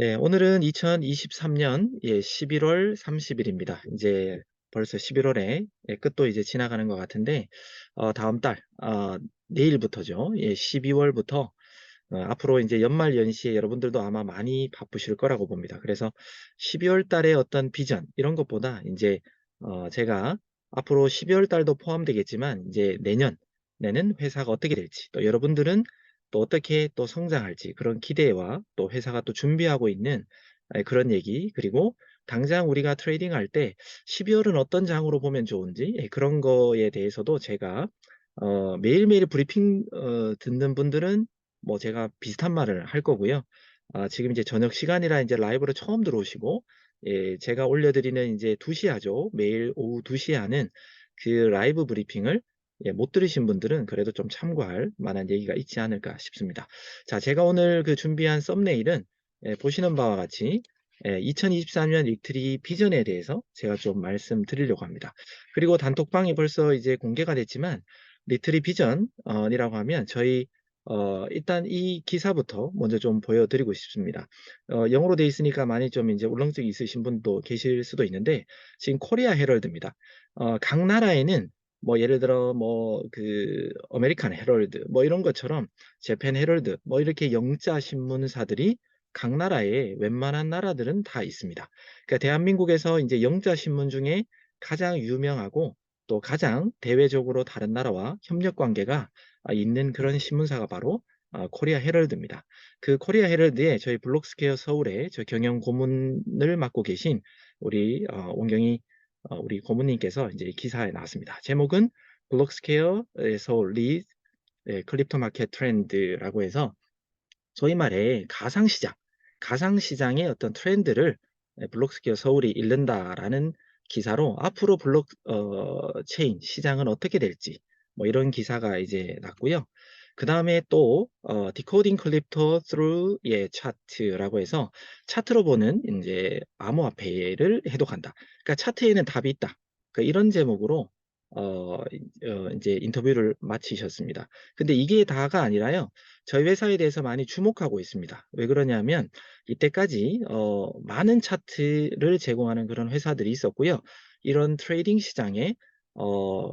네, 오늘은 2023년 11월 30일입니다. 이제 벌써 11월에 끝도 이제 지나가는 것 같은데, 다음 달, 내일부터죠. 12월부터 앞으로 이제 연말 연시에 여러분들도 아마 많이 바쁘실 거라고 봅니다. 그래서 12월 달에 어떤 비전 이런 것보다 이제 제가 앞으로 12월 달도 포함되겠지만 이제 내년에는 회사가 어떻게 될지, 또 여러분들은 또 어떻게 또 성장할지 그런 기대와 또 회사가 또 준비하고 있는 그런 얘기, 그리고 당장 우리가 트레이딩 할 때 12월은 어떤 장으로 보면 좋은지 그런 거에 대해서도 제가 매일매일 브리핑 듣는 분들은 뭐 제가 비슷한 말을 할 거고요. 지금 이제 저녁 시간이라 이제 라이브로 처음 들어오시고, 제가 올려드리는 이제 2시 하죠. 매일 오후 2시에 하는 그 라이브 브리핑을 못 들으신 분들은 그래도 좀 참고할 만한 얘기가 있지 않을까 싶습니다. 자, 제가 오늘 그 준비한 썸네일은 보시는 바와 같이 2024년 위클리 비전에 대해서 제가 좀 말씀드리려고 합니다. 그리고 단톡방이 벌써 이제 공개가 됐지만 리트리 비전이라고 하면 저희 일단 이 기사부터 먼저 좀 보여드리고 싶습니다. 영어로 돼 있으니까 많이 좀 이제 울렁증이 있으신 분도 계실 수도 있는데, 지금 코리아 헤럴드입니다. 각 나라에는 뭐 예를 들어 뭐 그 아메리칸 헤럴드 뭐 이런 것처럼 재팬 헤럴드 뭐 이렇게 영자 신문사들이 각 나라에 웬만한 나라들은 다 있습니다. 그러니까 대한민국에서 이제 영자 신문 중에 가장 유명하고 또 가장 대외적으로 다른 나라와 협력 관계가 있는 그런 신문사가 바로 코리아 헤럴드입니다. 그 코리아 헤럴드에 저희 블록스퀘어 서울에 저 경영 고문을 맡고 계신 우리 온경이 우리 고문님께서 이제 기사에 나왔습니다. 제목은 블록스퀘어 서울 리 클립토 마켓 트렌드라고 해서 소위 말해 가상시장의 어떤 트렌드를 블록스퀘어 서울이 읽는다라는 기사로 앞으로 체인 시장은 어떻게 될지 뭐 이런 기사가 이제 났고요. 그 다음에 또 디코딩 클립토 through 차트라고 해서 차트로 보는 이제 암호화폐를 해독한다. 그러니까 차트에는 답이 있다. 그러니까 이런 제목으로 이제 인터뷰를 마치셨습니다. 근데 이게 다가 아니라요. 저희 회사에 대해서 많이 주목하고 있습니다. 왜 그러냐면 이때까지 많은 차트를 제공하는 그런 회사들이 있었고요. 이런 트레이딩 시장에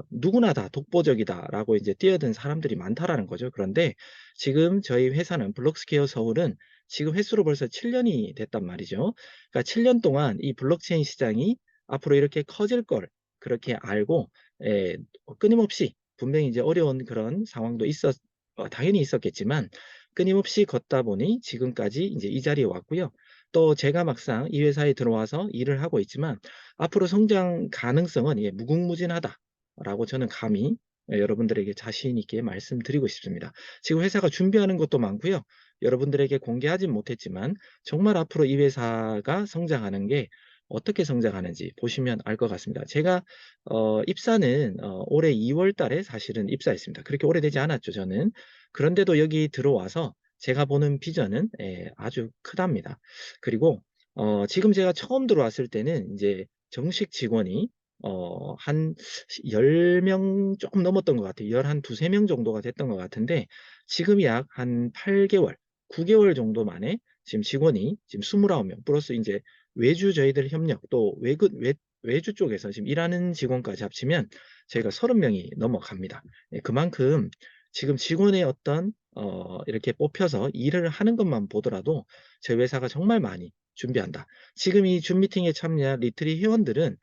누구나 다 독보적이다라고 이제 뛰어든 사람들이 많다라는 거죠. 그런데 지금 저희 회사는 블록스퀘어 서울은 지금 횟수로 벌써 7년이 됐단 말이죠. 그러니까 7년 동안 이 블록체인 시장이 앞으로 이렇게 커질 걸 그렇게 알고 끊임없이 분명히 이제 어려운 그런 상황도 당연히 있었겠지만 끊임없이 걷다 보니 지금까지 이제 이 자리에 왔고요. 또 제가 막상 이 회사에 들어와서 일을 하고 있지만 앞으로 성장 가능성은 무궁무진하다라고 저는 감히 여러분들에게 자신 있게 말씀드리고 싶습니다. 지금 회사가 준비하는 것도 많고요. 여러분들에게 공개하진 못했지만 정말 앞으로 이 회사가 성장하는 게 어떻게 성장하는지 보시면 알 것 같습니다. 제가 입사는 올해 2월 달에 사실은 입사했습니다. 그렇게 오래되지 않았죠, 저는. 그런데도 여기 들어와서 제가 보는 비전은 아주 크답니다. 그리고 지금 제가 처음 들어왔을 때는 이제 정식 직원이 한 10명 조금 넘었던 것 같아요. 한 두세 명 정도가 됐던 것 같은데 지금 약 한 8개월, 9개월 정도 만에 지금 직원이 지금 29명 플러스 이제 외주 저희들 협력 또 외주 쪽에서 지금 일하는 직원까지 합치면 저희가 30명이 넘어갑니다. 그만큼 지금 직원의 어떤 이렇게 뽑혀서 일을 하는 것만 보더라도 저희 회사가 정말 많이 준비한다. 지금 이 줌 미팅에 참여한 리트리 회원들은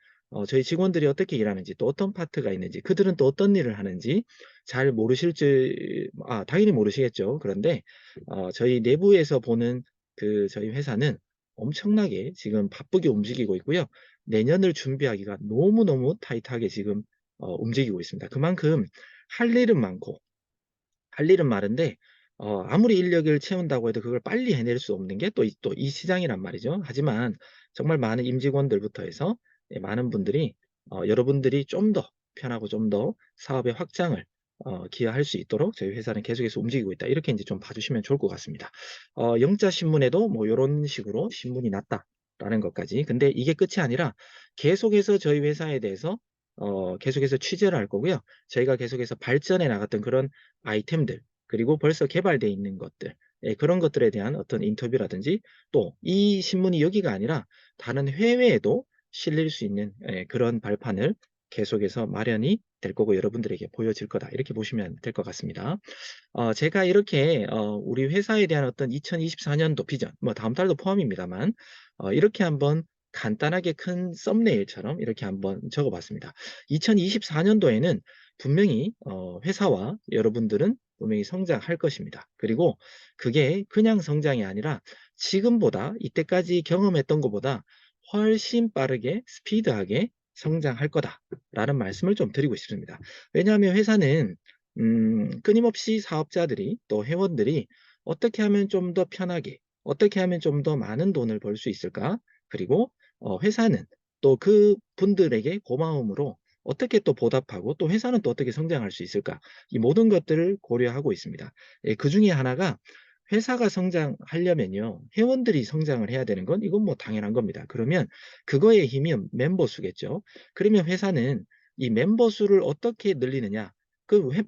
저희 직원들이 어떻게 일하는지 또 어떤 파트가 있는지 그들은 또 어떤 일을 하는지 잘 모르실지 당연히 모르시겠죠. 그런데 저희 내부에서 보는 그 저희 회사는 엄청나게 지금 바쁘게 움직이고 있고요. 내년을 준비하기가 너무너무 타이트하게 지금 움직이고 있습니다. 그만큼 할 일은 많고 할 일은 많은데 아무리 인력을 채운다고 해도 그걸 빨리 해낼 수 없는 게 또 이 시장이란 말이죠. 하지만 정말 많은 임직원들부터 해서 많은 분들이 여러분들이 좀 더 편하고 좀 더 사업의 확장을 기여할 수 있도록 저희 회사는 계속해서 움직이고 있다. 이렇게 이제 좀 봐주시면 좋을 것 같습니다. 영자 신문에도 뭐 이런 식으로 신문이 났다라는 것까지. 근데 이게 끝이 아니라 계속해서 저희 회사에 대해서 계속해서 취재를 할 거고요. 저희가 계속해서 발전해 나갔던 그런 아이템들 그리고 벌써 개발되어 있는 것들 그런 것들에 대한 어떤 인터뷰라든지 또 이 신문이 여기가 아니라 다른 해외에도 실릴 수 있는 그런 발판을 계속해서 마련이 될 거고 여러분들에게 보여질 거다. 이렇게 보시면 될 것 같습니다. 제가 이렇게 우리 회사에 대한 어떤 2024년도 비전, 뭐 다음 달도 포함입니다만 이렇게 한번 간단하게 큰 썸네일처럼 이렇게 한번 적어봤습니다. 2024년도에는 분명히 회사와 여러분들은 분명히 성장할 것입니다. 그리고 그게 그냥 성장이 아니라 지금보다 이때까지 경험했던 것보다 훨씬 빠르게 스피드하게 성장할 거다라는 말씀을 좀 드리고 싶습니다. 왜냐하면 회사는 끊임없이 사업자들이 또 회원들이 어떻게 하면 좀 더 편하게, 어떻게 하면 좀 더 많은 돈을 벌 수 있을까? 그리고 회사는 또 그분들에게 고마움으로 어떻게 또 보답하고 또 회사는 또 어떻게 성장할 수 있을까? 이 모든 것들을 고려하고 있습니다. 그 중에 하나가 회사가 성장하려면요, 회원들이 성장을 해야 되는 건 이건 뭐 당연한 겁니다. 그러면 그거의 힘이 멤버 수겠죠. 그러면 회사는 이 멤버 수를 어떻게 늘리느냐?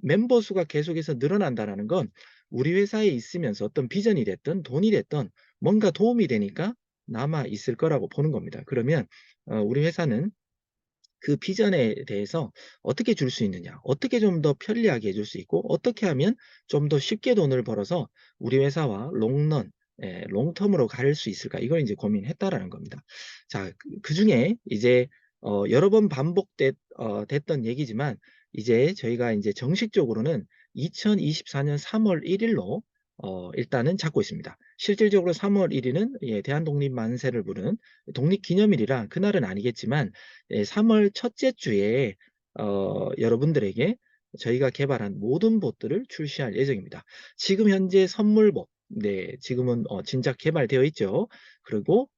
멤버 수가 계속해서 늘어난다는 건 우리 회사에 있으면서 어떤 비전이 됐든 돈이 됐든 뭔가 도움이 되니까 남아 있을 거라고 보는 겁니다. 그러면 우리 회사는 그 비전에 대해서 어떻게 줄 수 있느냐, 어떻게 좀 더 편리하게 해줄 수 있고, 어떻게 하면 좀 더 쉽게 돈을 벌어서 우리 회사와 롱텀으로 갈 수 있을까? 이걸 이제 고민했다라는 겁니다. 자, 그 중에 이제 여러 번 됐던 얘기지만 이제 저희가 이제 정식적으로는 2024년 3월 1일로 일단은 잡고 있습니다. 실질적으로 3월 1일은 대한독립 만세를 부르는 독립기념일이라 그날은 아니겠지만 3월 첫째 주에 여러분들에게 저희가 개발한 모든 봇들을 출시할 예정입니다. 지금 현재 선물봇, 지금은 진작 개발되어 있죠. 그리고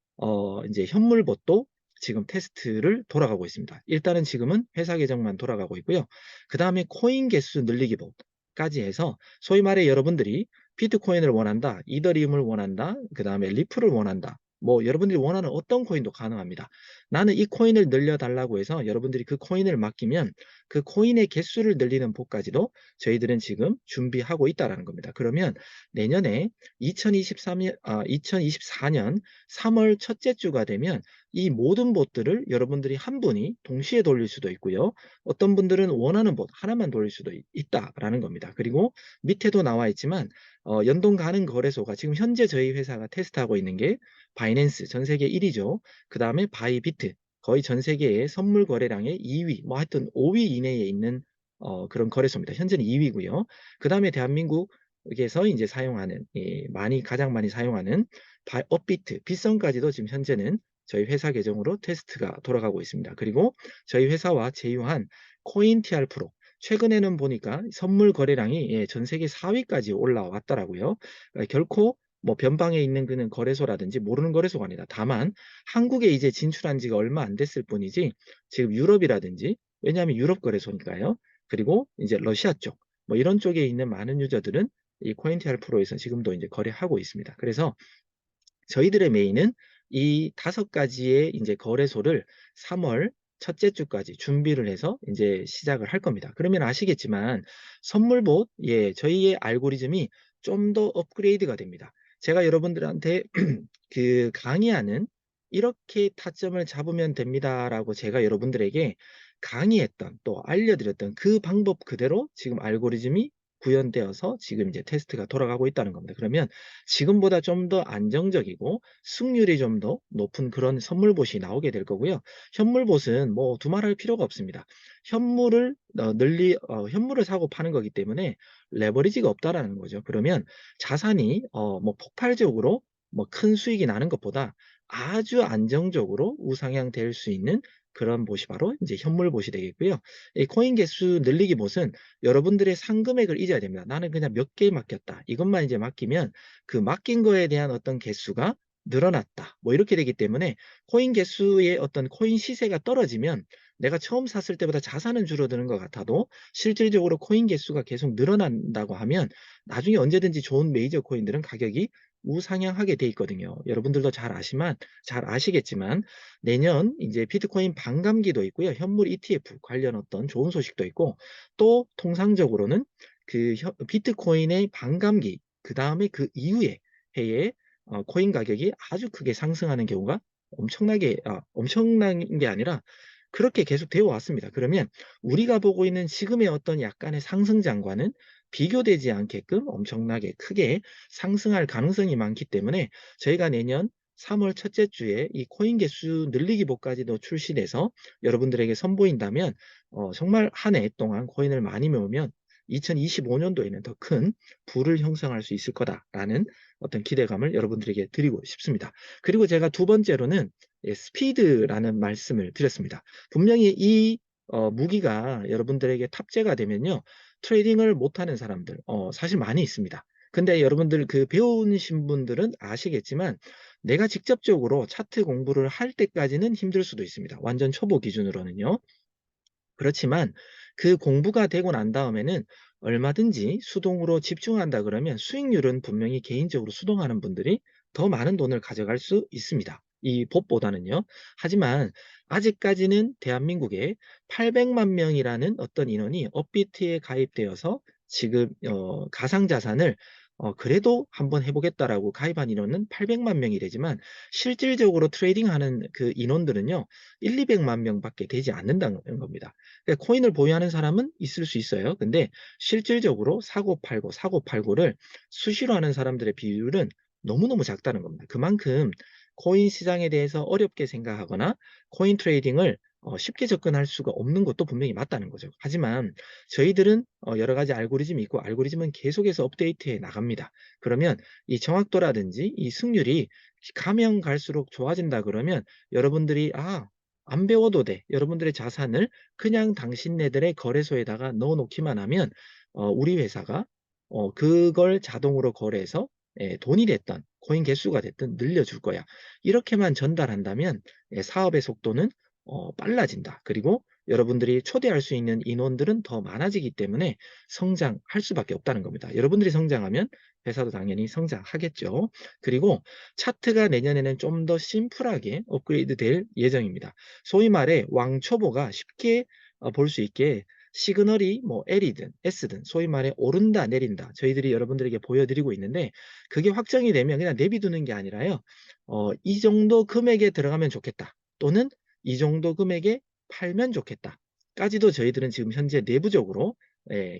이제 현물봇도 지금 테스트를 돌아가고 있습니다. 일단은 지금은 회사 계정만 돌아가고 있고요. 그 다음에 코인 개수 늘리기 봇까지 해서 소위 말해 여러분들이 비트코인을 원한다, 이더리움을 원한다, 그 다음에 리플을 원한다. 뭐 여러분들이 원하는 어떤 코인도 가능합니다. 나는 이 코인을 늘려달라고 해서 여러분들이 그 코인을 맡기면 그 코인의 개수를 늘리는 법까지도 저희들은 지금 준비하고 있다는 겁니다. 그러면 내년에 2024년 3월 첫째 주가 되면 이 모든 봇들을 여러분들이 한 분이 동시에 돌릴 수도 있고요. 어떤 분들은 원하는 봇 하나만 돌릴 수도 있다라는 겁니다. 그리고 밑에도 나와 있지만 연동 가능 거래소가 지금 현재 저희 회사가 테스트하고 있는 게 바이낸스 전 세계 1위죠. 그 다음에 바이비트 거의 전 세계의 선물 거래량의 2위, 뭐 하여튼 5위 이내에 있는 그런 거래소입니다. 현재는 2위고요. 그 다음에 대한민국에서 이제 사용하는 가장 많이 사용하는 업비트, 빗성까지도 지금 현재는 저희 회사 계정으로 테스트가 돌아가고 있습니다. 그리고 저희 회사와 제휴한 코인TR 프로 최근에는 보니까 선물 거래량이 전 세계 4위까지 올라왔더라고요. 그러니까 결코 뭐 변방에 있는 그는 거래소라든지 모르는 거래소가 아니다. 다만 한국에 이제 진출한 지가 얼마 안 됐을 뿐이지 지금 유럽이라든지 왜냐하면 유럽 거래소니까요. 그리고 이제 러시아 쪽 뭐 이런 쪽에 있는 많은 유저들은 이 코인TR 프로에서 지금도 이제 거래하고 있습니다. 그래서 저희들의 메인은 이 5가지의 이제 거래소를 3월 첫째 주까지 준비를 해서 이제 시작을 할 겁니다. 그러면 아시겠지만 선물봇, 저희의 알고리즘이 좀 더 업그레이드가 됩니다. 제가 여러분들한테 그 강의하는 이렇게 타점을 잡으면 됩니다라고 제가 여러분들에게 강의했던 또 알려드렸던 그 방법 그대로 지금 알고리즘이 구현되어서 지금 이제 테스트가 돌아가고 있다는 겁니다. 그러면 지금보다 좀 더 안정적이고 승률이 좀 더 높은 그런 선물봇이 나오게 될 거고요. 현물봇은 뭐 두말할 필요가 없습니다. 현물을 사고 파는 거기 때문에 레버리지가 없다라는 거죠. 그러면 자산이 뭐 폭발적으로 뭐 큰 수익이 나는 것보다 아주 안정적으로 우상향 될 수 있는 그런 봇이 바로 이제 현물봇이 되겠고요. 이 코인 개수 늘리기 봇은 여러분들의 상금액을 잊어야 됩니다. 나는 그냥 몇 개 맡겼다. 이것만 이제 맡기면 그 맡긴 거에 대한 어떤 개수가 늘어났다. 뭐 이렇게 되기 때문에 코인 개수의 어떤 코인 시세가 떨어지면 내가 처음 샀을 때보다 자산은 줄어드는 것 같아도 실질적으로 코인 개수가 계속 늘어난다고 하면 나중에 언제든지 좋은 메이저 코인들은 가격이 우상향하게 돼 있거든요. 여러분들도 잘 아시겠지만 내년 이제 비트코인 반감기도 있고요. 현물 ETF 관련 어떤 좋은 소식도 있고 또 통상적으로는 그 비트코인의 반감기 그다음에 그 이후에 해에 코인 가격이 아주 크게 상승하는 경우가 엄청난 게 아니라 그렇게 계속 되어 왔습니다. 그러면 우리가 보고 있는 지금의 어떤 약간의 상승장과는 비교되지 않게끔 엄청나게 크게 상승할 가능성이 많기 때문에 저희가 내년 3월 첫째 주에 이 코인 개수 늘리기 복까지도 출시돼서 여러분들에게 선보인다면 정말 한 해 동안 코인을 많이 모으면 2025년도에는 더 큰 부를 형성할 수 있을 거다라는 어떤 기대감을 여러분들에게 드리고 싶습니다. 그리고 제가 두 번째로는 스피드라는 말씀을 드렸습니다. 분명히 이 무기가 여러분들에게 탑재가 되면요. 트레이딩을 못하는 사람들 사실 많이 있습니다. 근데 여러분들 그 배우신 분들은 아시겠지만 내가 직접적으로 차트 공부를 할 때까지는 힘들 수도 있습니다. 완전 초보 기준으로는요. 그렇지만 그 공부가 되고 난 다음에는 얼마든지 수동으로 집중한다 그러면 수익률은 분명히 개인적으로 수동하는 분들이 더 많은 돈을 가져갈 수 있습니다. 이 봇보다는요. 하지만 아직까지는 대한민국에 800만 명이라는 어떤 인원이 업비트에 가입되어서 지금 가상자산을 그래도 한번 해보겠다라고 가입한 인원은 800만 명이 되지만 실질적으로 트레이딩하는 그 인원들은요. 1, 200만 명밖에 되지 않는다는 겁니다. 그러니까 코인을 보유하는 사람은 있을 수 있어요. 근데 실질적으로 사고 팔고를 수시로 하는 사람들의 비율은 너무너무 작다는 겁니다. 그만큼 코인 시장에 대해서 어렵게 생각하거나 코인 트레이딩을 쉽게 접근할 수가 없는 것도 분명히 맞다는 거죠. 하지만 저희들은 여러 가지 알고리즘이 있고 알고리즘은 계속해서 업데이트해 나갑니다. 그러면 이 정확도라든지 이 승률이 가면 갈수록 좋아진다 그러면 여러분들이 안 배워도 돼. 여러분들의 자산을 그냥 당신네들의 거래소에다가 넣어 놓기만 하면 우리 회사가 그걸 자동으로 거래해서 돈이 됐든 코인 개수가 됐든 늘려줄 거야. 이렇게만 전달한다면 사업의 속도는 빨라진다. 그리고 여러분들이 초대할 수 있는 인원들은 더 많아지기 때문에 성장할 수밖에 없다는 겁니다. 여러분들이 성장하면 회사도 당연히 성장하겠죠. 그리고 차트가 내년에는 좀 더 심플하게 업그레이드 될 예정입니다. 소위 말해 왕초보가 쉽게 볼 수 있게 시그널이 뭐 L이든 S든 소위 말해 오른다 내린다 저희들이 여러분들에게 보여드리고 있는데 그게 확정이 되면 그냥 내비두는 게 아니라요. 이 정도 금액에 들어가면 좋겠다. 또는 이 정도 금액에 팔면 좋겠다. 까지도 저희들은 지금 현재 내부적으로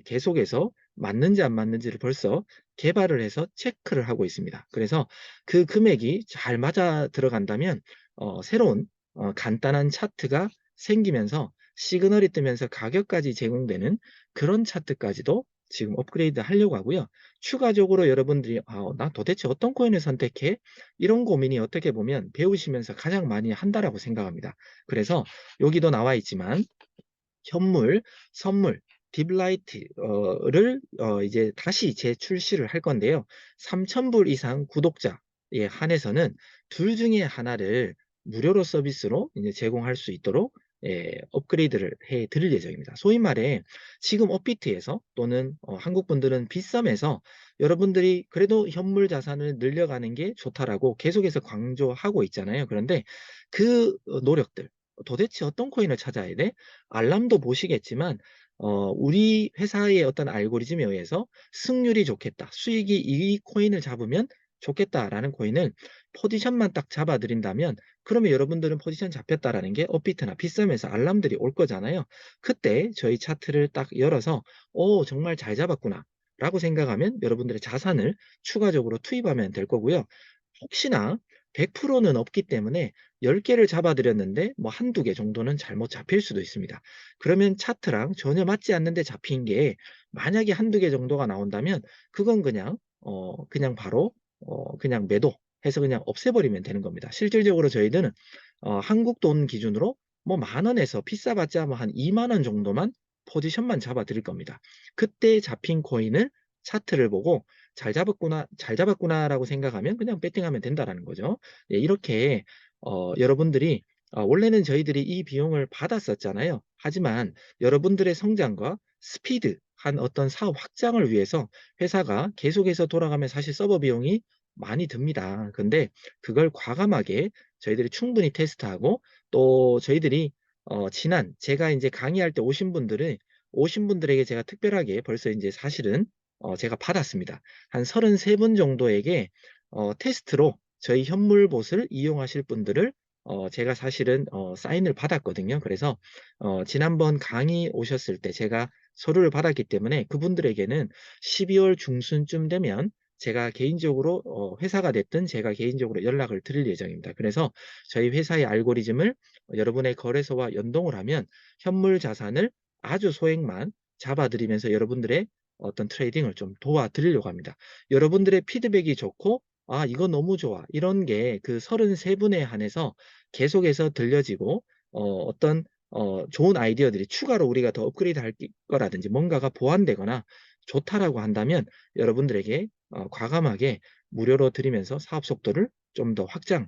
계속해서 맞는지 안 맞는지를 벌써 개발을 해서 체크를 하고 있습니다. 그래서 그 금액이 잘 맞아 들어간다면 새로운 간단한 차트가 생기면서 시그널이 뜨면서 가격까지 제공되는 그런 차트까지도 지금 업그레이드 하려고 하고요. 추가적으로 여러분들이 나 도대체 어떤 코인을 선택해? 이런 고민이 어떻게 보면 배우시면서 가장 많이 한다라고 생각합니다. 그래서 여기도 나와 있지만 현물, 선물, 딥라이트를 이제 다시 재출시를 할 건데요. 3,000불 이상 구독자에 한해서는 둘 중에 하나를 무료로 서비스로 이제 제공할 수 있도록 업그레이드를 해 드릴 예정입니다. 소위 말해 지금 업비트에서 또는 한국 분들은 빗썸에서 여러분들이 그래도 현물 자산을 늘려가는 게 좋다라고 계속해서 강조하고 있잖아요. 그런데 그 노력들 도대체 어떤 코인을 찾아야 돼? 알람도 보시겠지만 우리 회사의 어떤 알고리즘에 의해서 승률이 좋겠다. 수익이 이 코인을 잡으면 좋겠다라는 코인을 포지션만 딱 잡아드린다면 그러면 여러분들은 포지션 잡혔다라는 게 업비트나 빗썸에서 알람들이 올 거잖아요. 그때 저희 차트를 딱 열어서 정말 잘 잡았구나 라고 생각하면 여러분들의 자산을 추가적으로 투입하면 될 거고요. 혹시나 100%는 없기 때문에 10개를 잡아드렸는데 뭐 한두 개 정도는 잘못 잡힐 수도 있습니다. 그러면 차트랑 전혀 맞지 않는데 잡힌 게 만약에 한두 개 정도가 나온다면 그건 그냥 바로 그냥 매도해서 그냥 없애버리면 되는 겁니다. 실질적으로 저희들은 한국 돈 기준으로 뭐 10,000원에서 비싸봤자 뭐 한 20,000원 정도만 포지션만 잡아 드릴 겁니다. 그때 잡힌 코인을 차트를 보고 잘 잡았구나라고 생각하면 그냥 배팅하면 된다라는 거죠. 예, 이렇게 여러분들이 원래는 저희들이 이 비용을 받았었잖아요. 하지만 여러분들의 성장과 스피드한 어떤 사업 확장을 위해서 회사가 계속해서 돌아가면 사실 서버 비용이 많이 듭니다. 근데 그걸 과감하게 저희들이 충분히 테스트하고 또 저희들이 제가 이제 강의할 때 오신 분들에게 제가 특별하게 벌써 이제 사실은 제가 받았습니다. 한 33분 정도에게 테스트로 저희 현물봇을 이용하실 분들을 제가 사실은 사인을 받았거든요. 그래서 지난번 강의 오셨을 때 제가 서류를 받았기 때문에 그분들에게는 12월 중순쯤 되면 제가 개인적으로 회사가 됐든 제가 개인적으로 연락을 드릴 예정입니다. 그래서 저희 회사의 알고리즘을 여러분의 거래소와 연동을 하면 현물 자산을 아주 소액만 잡아드리면서 여러분들의 어떤 트레이딩을 좀 도와드리려고 합니다. 여러분들의 피드백이 좋고 아, 이거 너무 좋아. 이런 게 그 33분에 한해서 계속해서 들려지고 어떤 좋은 아이디어들이 추가로 우리가 더 업그레이드 할 거라든지 뭔가가 보완되거나 좋다라고 한다면 여러분들에게 과감하게 무료로 드리면서 사업 속도를 좀 더 확장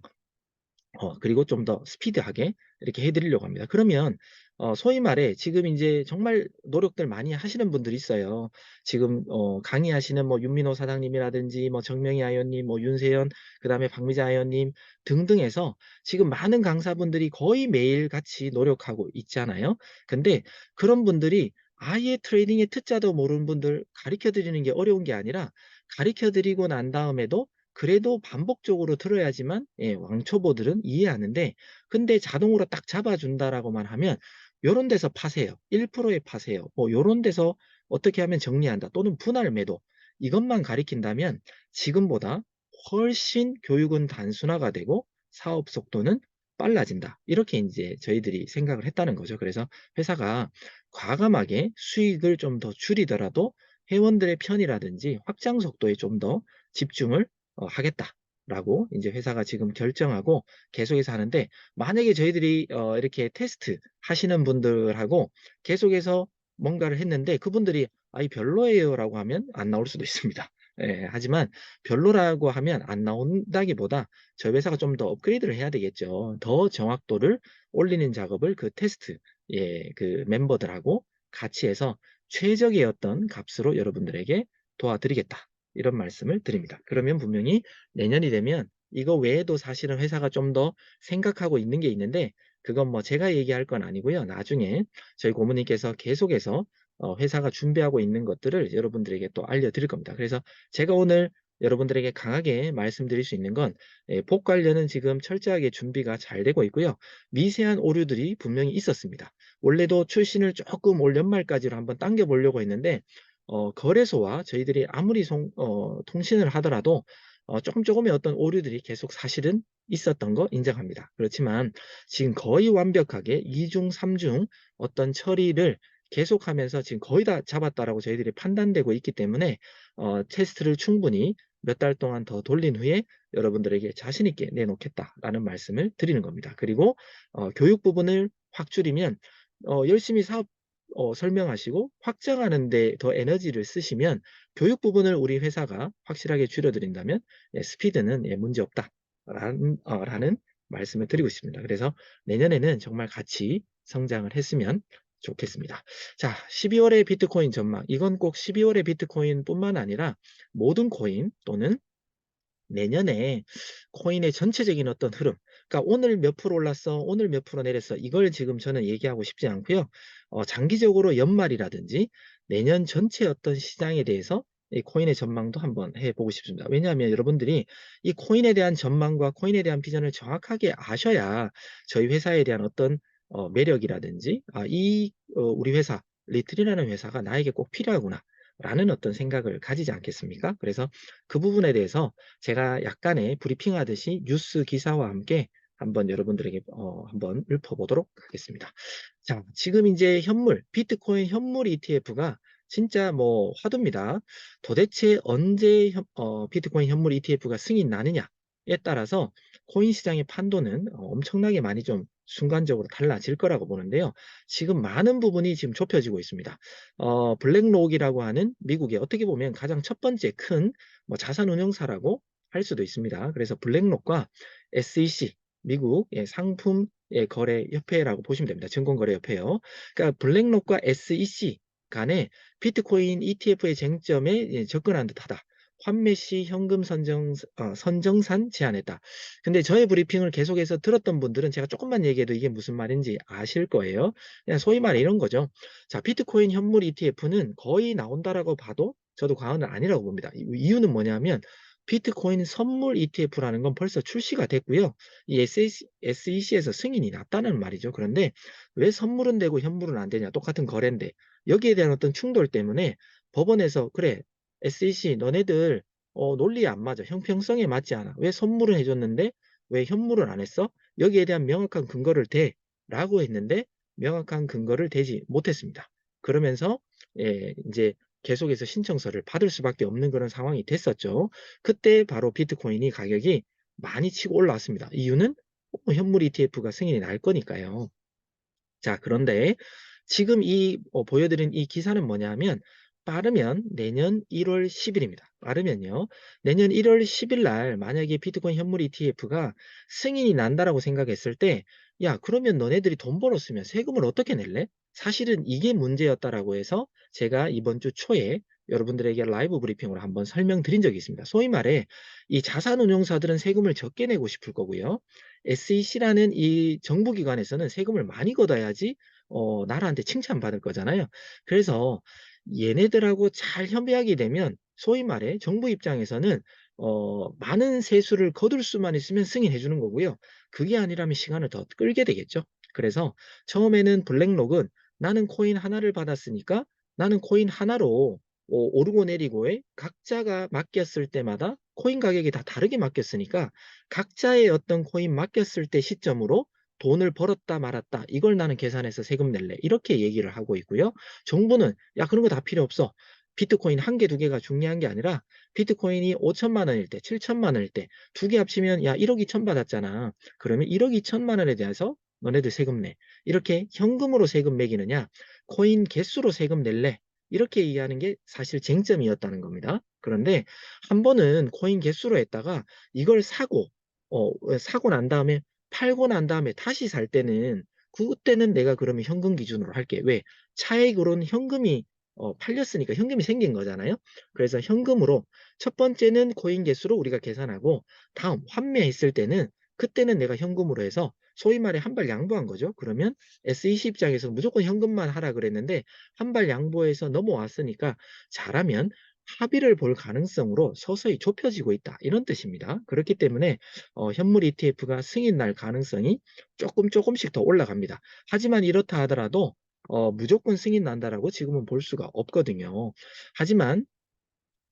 그리고 좀 더 스피드하게 이렇게 해 드리려고 합니다. 그러면 소위 말해 지금 인제 정말 노력들 많이 하시는 분들이 있어요. 지금 강의하시는 뭐 윤민호 사장님이라든지 뭐 정명희 아이언님, 뭐 윤세연, 그다음에 박미자 아이언님 등등 해서 지금 많은 강사분들이 거의 매일같이 노력하고 있잖아요. 근데 그런 분들이 아예 트레이딩의 T자도 모르는 분들 가르쳐 드리는 게 어려운 게 아니라 가르쳐 드리고 난 다음에도 그래도 반복적으로 들어야지만 왕초보들은 이해하는데 근데 자동으로 딱 잡아준다라고만 하면 요런 데서 파세요. 1%에 파세요. 뭐 요런 데서 어떻게 하면 정리한다 또는 분할 매도 이것만 가리킨다면 지금보다 훨씬 교육은 단순화가 되고 사업 속도는 빨라진다. 이렇게 이제 저희들이 생각을 했다는 거죠. 그래서 회사가 과감하게 수익을 좀 더 줄이더라도 회원들의 편이라든지 확장 속도에 좀 더 집중을 하겠다라고 이제 회사가 지금 결정하고 계속해서 하는데 만약에 저희들이 이렇게 테스트 하시는 분들하고 계속해서 뭔가를 했는데 그분들이 "아이 별로예요."라고 하면 안 나올 수도 있습니다. 예. 하지만 별로라고 하면 안 나온다기보다 저희 회사가 좀 더 업그레이드를 해야 되겠죠. 더 정확도를 올리는 작업을 그 테스트 그 멤버들하고 같이 해서 최적의 어떤 값으로 여러분들에게 도와드리겠다. 이런 말씀을 드립니다. 그러면 분명히 내년이 되면 이거 외에도 사실은 회사가 좀 더 생각하고 있는 게 있는데 그건 뭐 제가 얘기할 건 아니고요. 나중에 저희 고모님께서 계속해서 회사가 준비하고 있는 것들을 여러분들에게 또 알려드릴 겁니다. 그래서 제가 오늘 여러분들에게 강하게 말씀드릴 수 있는 건 복 관련은 지금 철저하게 준비가 잘 되고 있고요. 미세한 오류들이 분명히 있었습니다. 원래도 출신을 조금 올 연말까지로 한번 당겨 보려고 했는데 거래소와 저희들이 아무리 통신을 하더라도 조금의 어떤 오류들이 계속 사실은 있었던 거 인정합니다. 그렇지만 지금 거의 완벽하게 2중, 3중 어떤 처리를 계속하면서 지금 거의 다 잡았다라고 저희들이 판단되고 있기 때문에 테스트를 충분히 몇 달 동안 더 돌린 후에 여러분들에게 자신 있게 내놓겠다라는 말씀을 드리는 겁니다. 그리고 교육 부분을 확 줄이면 열심히 사업 설명하시고 확장하는 데 더 에너지를 쓰시면 교육 부분을 우리 회사가 확실하게 줄여 드린다면 스피드는 문제없다. 라는 말씀을 드리고 싶습니다. 그래서 내년에는 정말 같이 성장을 했으면 좋겠습니다. 자, 12월의 비트코인 전망. 이건 꼭 12월의 비트코인뿐만 아니라 모든 코인 또는 내년에 코인의 전체적인 어떤 흐름, 그러니까 오늘 몇 프로 올랐어, 오늘 몇 프로 내렸어, 이걸 지금 저는 얘기하고 싶지 않고요. 장기적으로 연말이라든지 내년 전체 어떤 시장에 대해서 이 코인의 전망도 한번 해보고 싶습니다. 왜냐하면 여러분들이 이 코인에 대한 전망과 코인에 대한 비전을 정확하게 아셔야 저희 회사에 대한 어떤 매력이라든지 우리 회사 리틀이라는 회사가 나에게 꼭 필요하구나 라는 어떤 생각을 가지지 않겠습니까? 그래서 그 부분에 대해서 제가 약간의 브리핑하듯이 뉴스 기사와 함께 한번 여러분들에게 한번 읊어보도록 하겠습니다. 자, 지금 이제 비트코인 현물 ETF가 진짜 뭐 화두입니다. 도대체 언제 비트코인 현물 ETF가 승인 나느냐에 따라서 코인 시장의 판도는 엄청나게 많이 좀 순간적으로 달라질 거라고 보는데요. 지금 많은 부분이 지금 좁혀지고 있습니다. 블랙록이라고 하는 미국의 어떻게 보면 가장 첫 번째 큰 뭐 자산운용사라고 할 수도 있습니다. 그래서 블랙록과 SEC, 미국 상품 거래 협회라고 보시면 됩니다. 증권거래협회요. 그러니까 블랙록과 SEC 간에 비트코인 ETF의 쟁점에 접근한 듯하다. 환매 시 현금 선정산 제한했다. 근데 저의 브리핑을 계속해서 들었던 분들은 제가 조금만 얘기해도 이게 무슨 말인지 아실 거예요. 그냥 소위 말해 이런 거죠. 자, 비트코인 현물 ETF는 거의 나온다라고 봐도 저도 과언은 아니라고 봅니다. 이유는 뭐냐면 비트코인 선물 ETF라는 건 벌써 출시가 됐고요. 이 SEC에서 승인이 났다는 말이죠. 그런데 왜 선물은 되고 현물은 안 되냐? 똑같은 거래인데 여기에 대한 어떤 충돌 때문에 법원에서 그래 SEC 너네들 논리에 안 맞아. 형평성에 맞지 않아. 왜 선물은 해줬는데 왜 현물은 안 했어? 여기에 대한 명확한 근거를 대라고 했는데 명확한 근거를 대지 못했습니다. 그러면서 이제 계속해서 신청서를 받을 수밖에 없는 그런 상황이 됐었죠. 그때 바로 비트코인이 가격이 많이 치고 올라왔습니다. 이유는 현물 ETF가 승인이 날 거니까요. 자, 그런데 지금 보여드린 이 기사는 뭐냐면 빠르면 내년 1월 10일입니다. 빠르면요. 내년 1월 10일 날 만약에 비트코인 현물 ETF가 승인이 난다라고 생각했을 때 야, 그러면 너네들이 돈 벌었으면 세금을 어떻게 낼래? 사실은 이게 문제였다라고 해서 제가 이번 주 초에 여러분들에게 라이브 브리핑으로 한번 설명드린 적이 있습니다. 소위 말해 이 자산운용사들은 세금을 적게 내고 싶을 거고요. SEC라는 이 정부기관에서는 세금을 많이 걷어야지 나라한테 칭찬받을 거잖아요. 그래서 얘네들하고 잘 협의하게 되면 소위 말해 정부 입장에서는 많은 세수를 거둘 수만 있으면 승인해 주는 거고요. 그게 아니라면 시간을 더 끌게 되겠죠. 그래서 처음에는 블랙록은 나는 코인 하나를 받았으니까 나는 코인 하나로 오르고 내리고에 각자가 맡겼을 때마다 코인 가격이 다 다르게 맡겼으니까 각자의 어떤 코인 맡겼을 때 시점으로 돈을 벌었다 말았다 이걸 나는 계산해서 세금 낼래 이렇게 얘기를 하고 있고요. 정부는 야 그런 거 다 필요 없어. 비트코인 한 개, 두 개가 중요한 게 아니라 비트코인이 5천만 원일 때, 7천만 원일 때 두 개 합치면 야 1억 2천 받았잖아. 그러면 1억 2천만 원에 대해서 너네들 세금 내. 이렇게 현금으로 세금 매기느냐 코인 개수로 세금 낼래. 이렇게 이해하는 게 사실 쟁점이었다는 겁니다. 그런데 한 번은 코인 개수로 했다가 이걸 사고 난 다음에 팔고 난 다음에 다시 살 때는 그때는 내가 그러면 현금 기준으로 할게. 왜? 차액으로는 현금이 팔렸으니까 현금이 생긴 거잖아요. 그래서 현금으로 첫 번째는 코인 개수로 우리가 계산하고 다음 환매했을 때는 그때는 내가 현금으로 해서 소위 말해 한 발 양보한 거죠. 그러면 SEC 입장에서 무조건 현금만 하라 그랬는데 한 발 양보해서 넘어왔으니까 잘하면 합의를 볼 가능성으로 서서히 좁혀지고 있다. 이런 뜻입니다. 그렇기 때문에 현물 ETF가 승인 날 가능성이 조금씩 더 올라갑니다. 하지만 이렇다 하더라도 무조건 승인 난다라고 지금은 볼 수가 없거든요. 하지만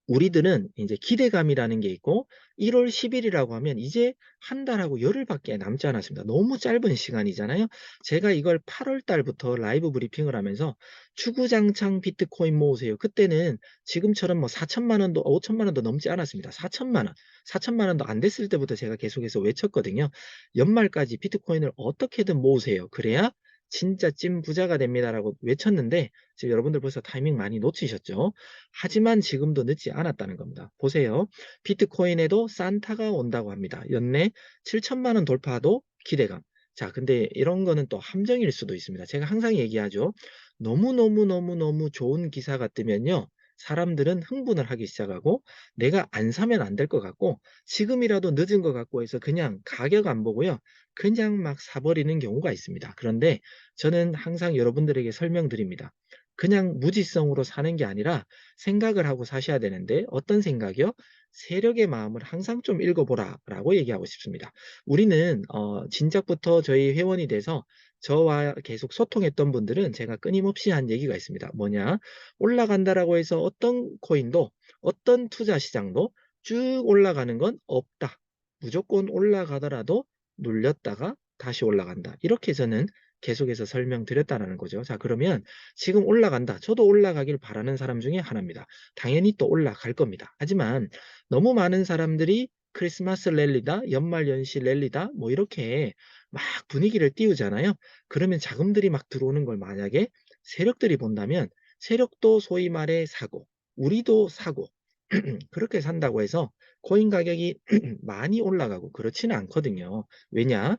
우리들은 이제 기대감이라는 게 있고 1월 10일이라고 하면 이제 한 달하고 열흘밖에 남지 않았습니다. 너무 짧은 시간이잖아요. 제가 이걸 8월 달부터 라이브 브리핑을 하면서 추구장창 비트코인 모으세요. 그때는 지금처럼 뭐 4천만 원도 5천만 원도 넘지 않았습니다. 4천만 원. 4천만 원도 안 됐을 때부터 제가 계속해서 외쳤거든요. 연말까지 비트코인을 어떻게든 모으세요. 그래야 진짜 찐 부자가 됩니다라고 외쳤는데 지금 여러분들 벌써 타이밍 많이 놓치셨죠? 하지만 지금도 늦지 않았다는 겁니다. 보세요. 비트코인에도 산타가 온다고 합니다. 연내 7천만 원 돌파도 기대감. 자, 근데 이런 거는 또 함정일 수도 있습니다. 제가 항상 얘기하죠. 너무너무 좋은 기사가 뜨면요. 사람들은 흥분을 하기 시작하고 내가 안 사면 안 될 것 같고 지금이라도 늦은 것 같고 해서 그냥 가격 안 보고요. 그냥 막 사버리는 경우가 있습니다. 그런데 저는 항상 여러분들에게 설명드립니다. 그냥 무지성으로 사는 게 아니라 생각을 하고 사셔야 되는데 어떤 생각이요? 세력의 마음을 항상 좀 읽어보라 라고 얘기하고 싶습니다. 우리는 진작부터 저희 회원이 돼서 저와 계속 소통했던 분들은 제가 끊임없이 한 얘기가 있습니다. 뭐냐? 올라간다라고 해서 어떤 코인도 어떤 투자 시장도 쭉 올라가는 건 없다. 무조건 올라가더라도 눌렸다가 다시 올라간다. 이렇게 저는 계속해서 설명드렸다는 거죠. 자, 그러면 지금 올라간다. 저도 올라가길 바라는 사람 중에 하나입니다. 당연히 또 올라갈 겁니다. 하지만 너무 많은 사람들이 크리스마스 랠리다, 연말 연시 랠리다, 뭐 이렇게 막 분위기를 띄우잖아요. 그러면 자금들이 막 들어오는 걸 만약에 세력들이 본다면 세력도 소위 말해 사고, 우리도 사고, 그렇게 산다고 해서 코인 가격이 많이 올라가고 그렇지는 않거든요. 왜냐?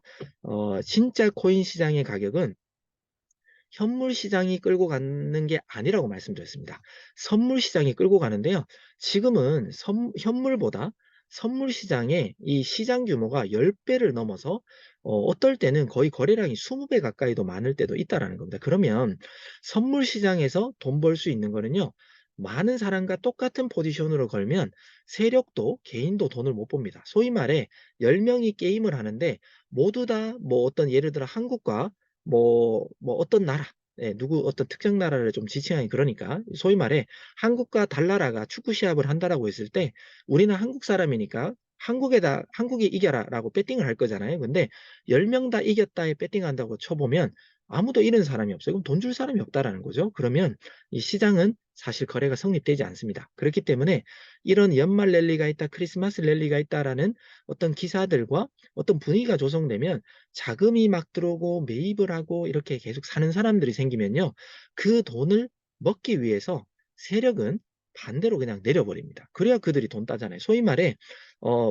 진짜 코인 시장의 가격은 현물 시장이 끌고 가는 게 아니라고 말씀드렸습니다. 선물 시장이 끌고 가는데요. 지금은 현물보다 선물 시장의 이 시장 규모가 10배를 넘어서 어떨 때는 거의 거래량이 20배 가까이도 많을 때도 있다라는 겁니다. 그러면 선물 시장에서 돈 벌 수 있는 거는요. 많은 사람과 똑같은 포지션으로 걸면 세력도 개인도 돈을 못 봅니다. 소위 말해 10명이 게임을 하는데 모두 다 뭐 어떤 예를 들어 한국과 뭐 어떤 나라, 예, 누구 어떤 특정 나라를 좀 지칭하기 그러니까 소위 말해 한국과 달나라가 축구 시합을 한다라고 했을 때 우리는 한국 사람이니까 한국이 이겨라라고 배팅을 할 거잖아요. 근데 10명 다 이겼다에 배팅한다고 쳐보면 아무도 잃은 사람이 없어요. 그럼 돈 줄 사람이 없다라는 거죠. 그러면 이 시장은 사실 거래가 성립되지 않습니다. 그렇기 때문에 이런 연말 랠리가 있다, 크리스마스 랠리가 있다라는 어떤 기사들과 어떤 분위기가 조성되면 자금이 막 들어오고 매입을 하고 이렇게 계속 사는 사람들이 생기면요. 그 돈을 먹기 위해서 세력은 반대로 그냥 내려버립니다. 그래야 그들이 돈 따잖아요. 소위 말해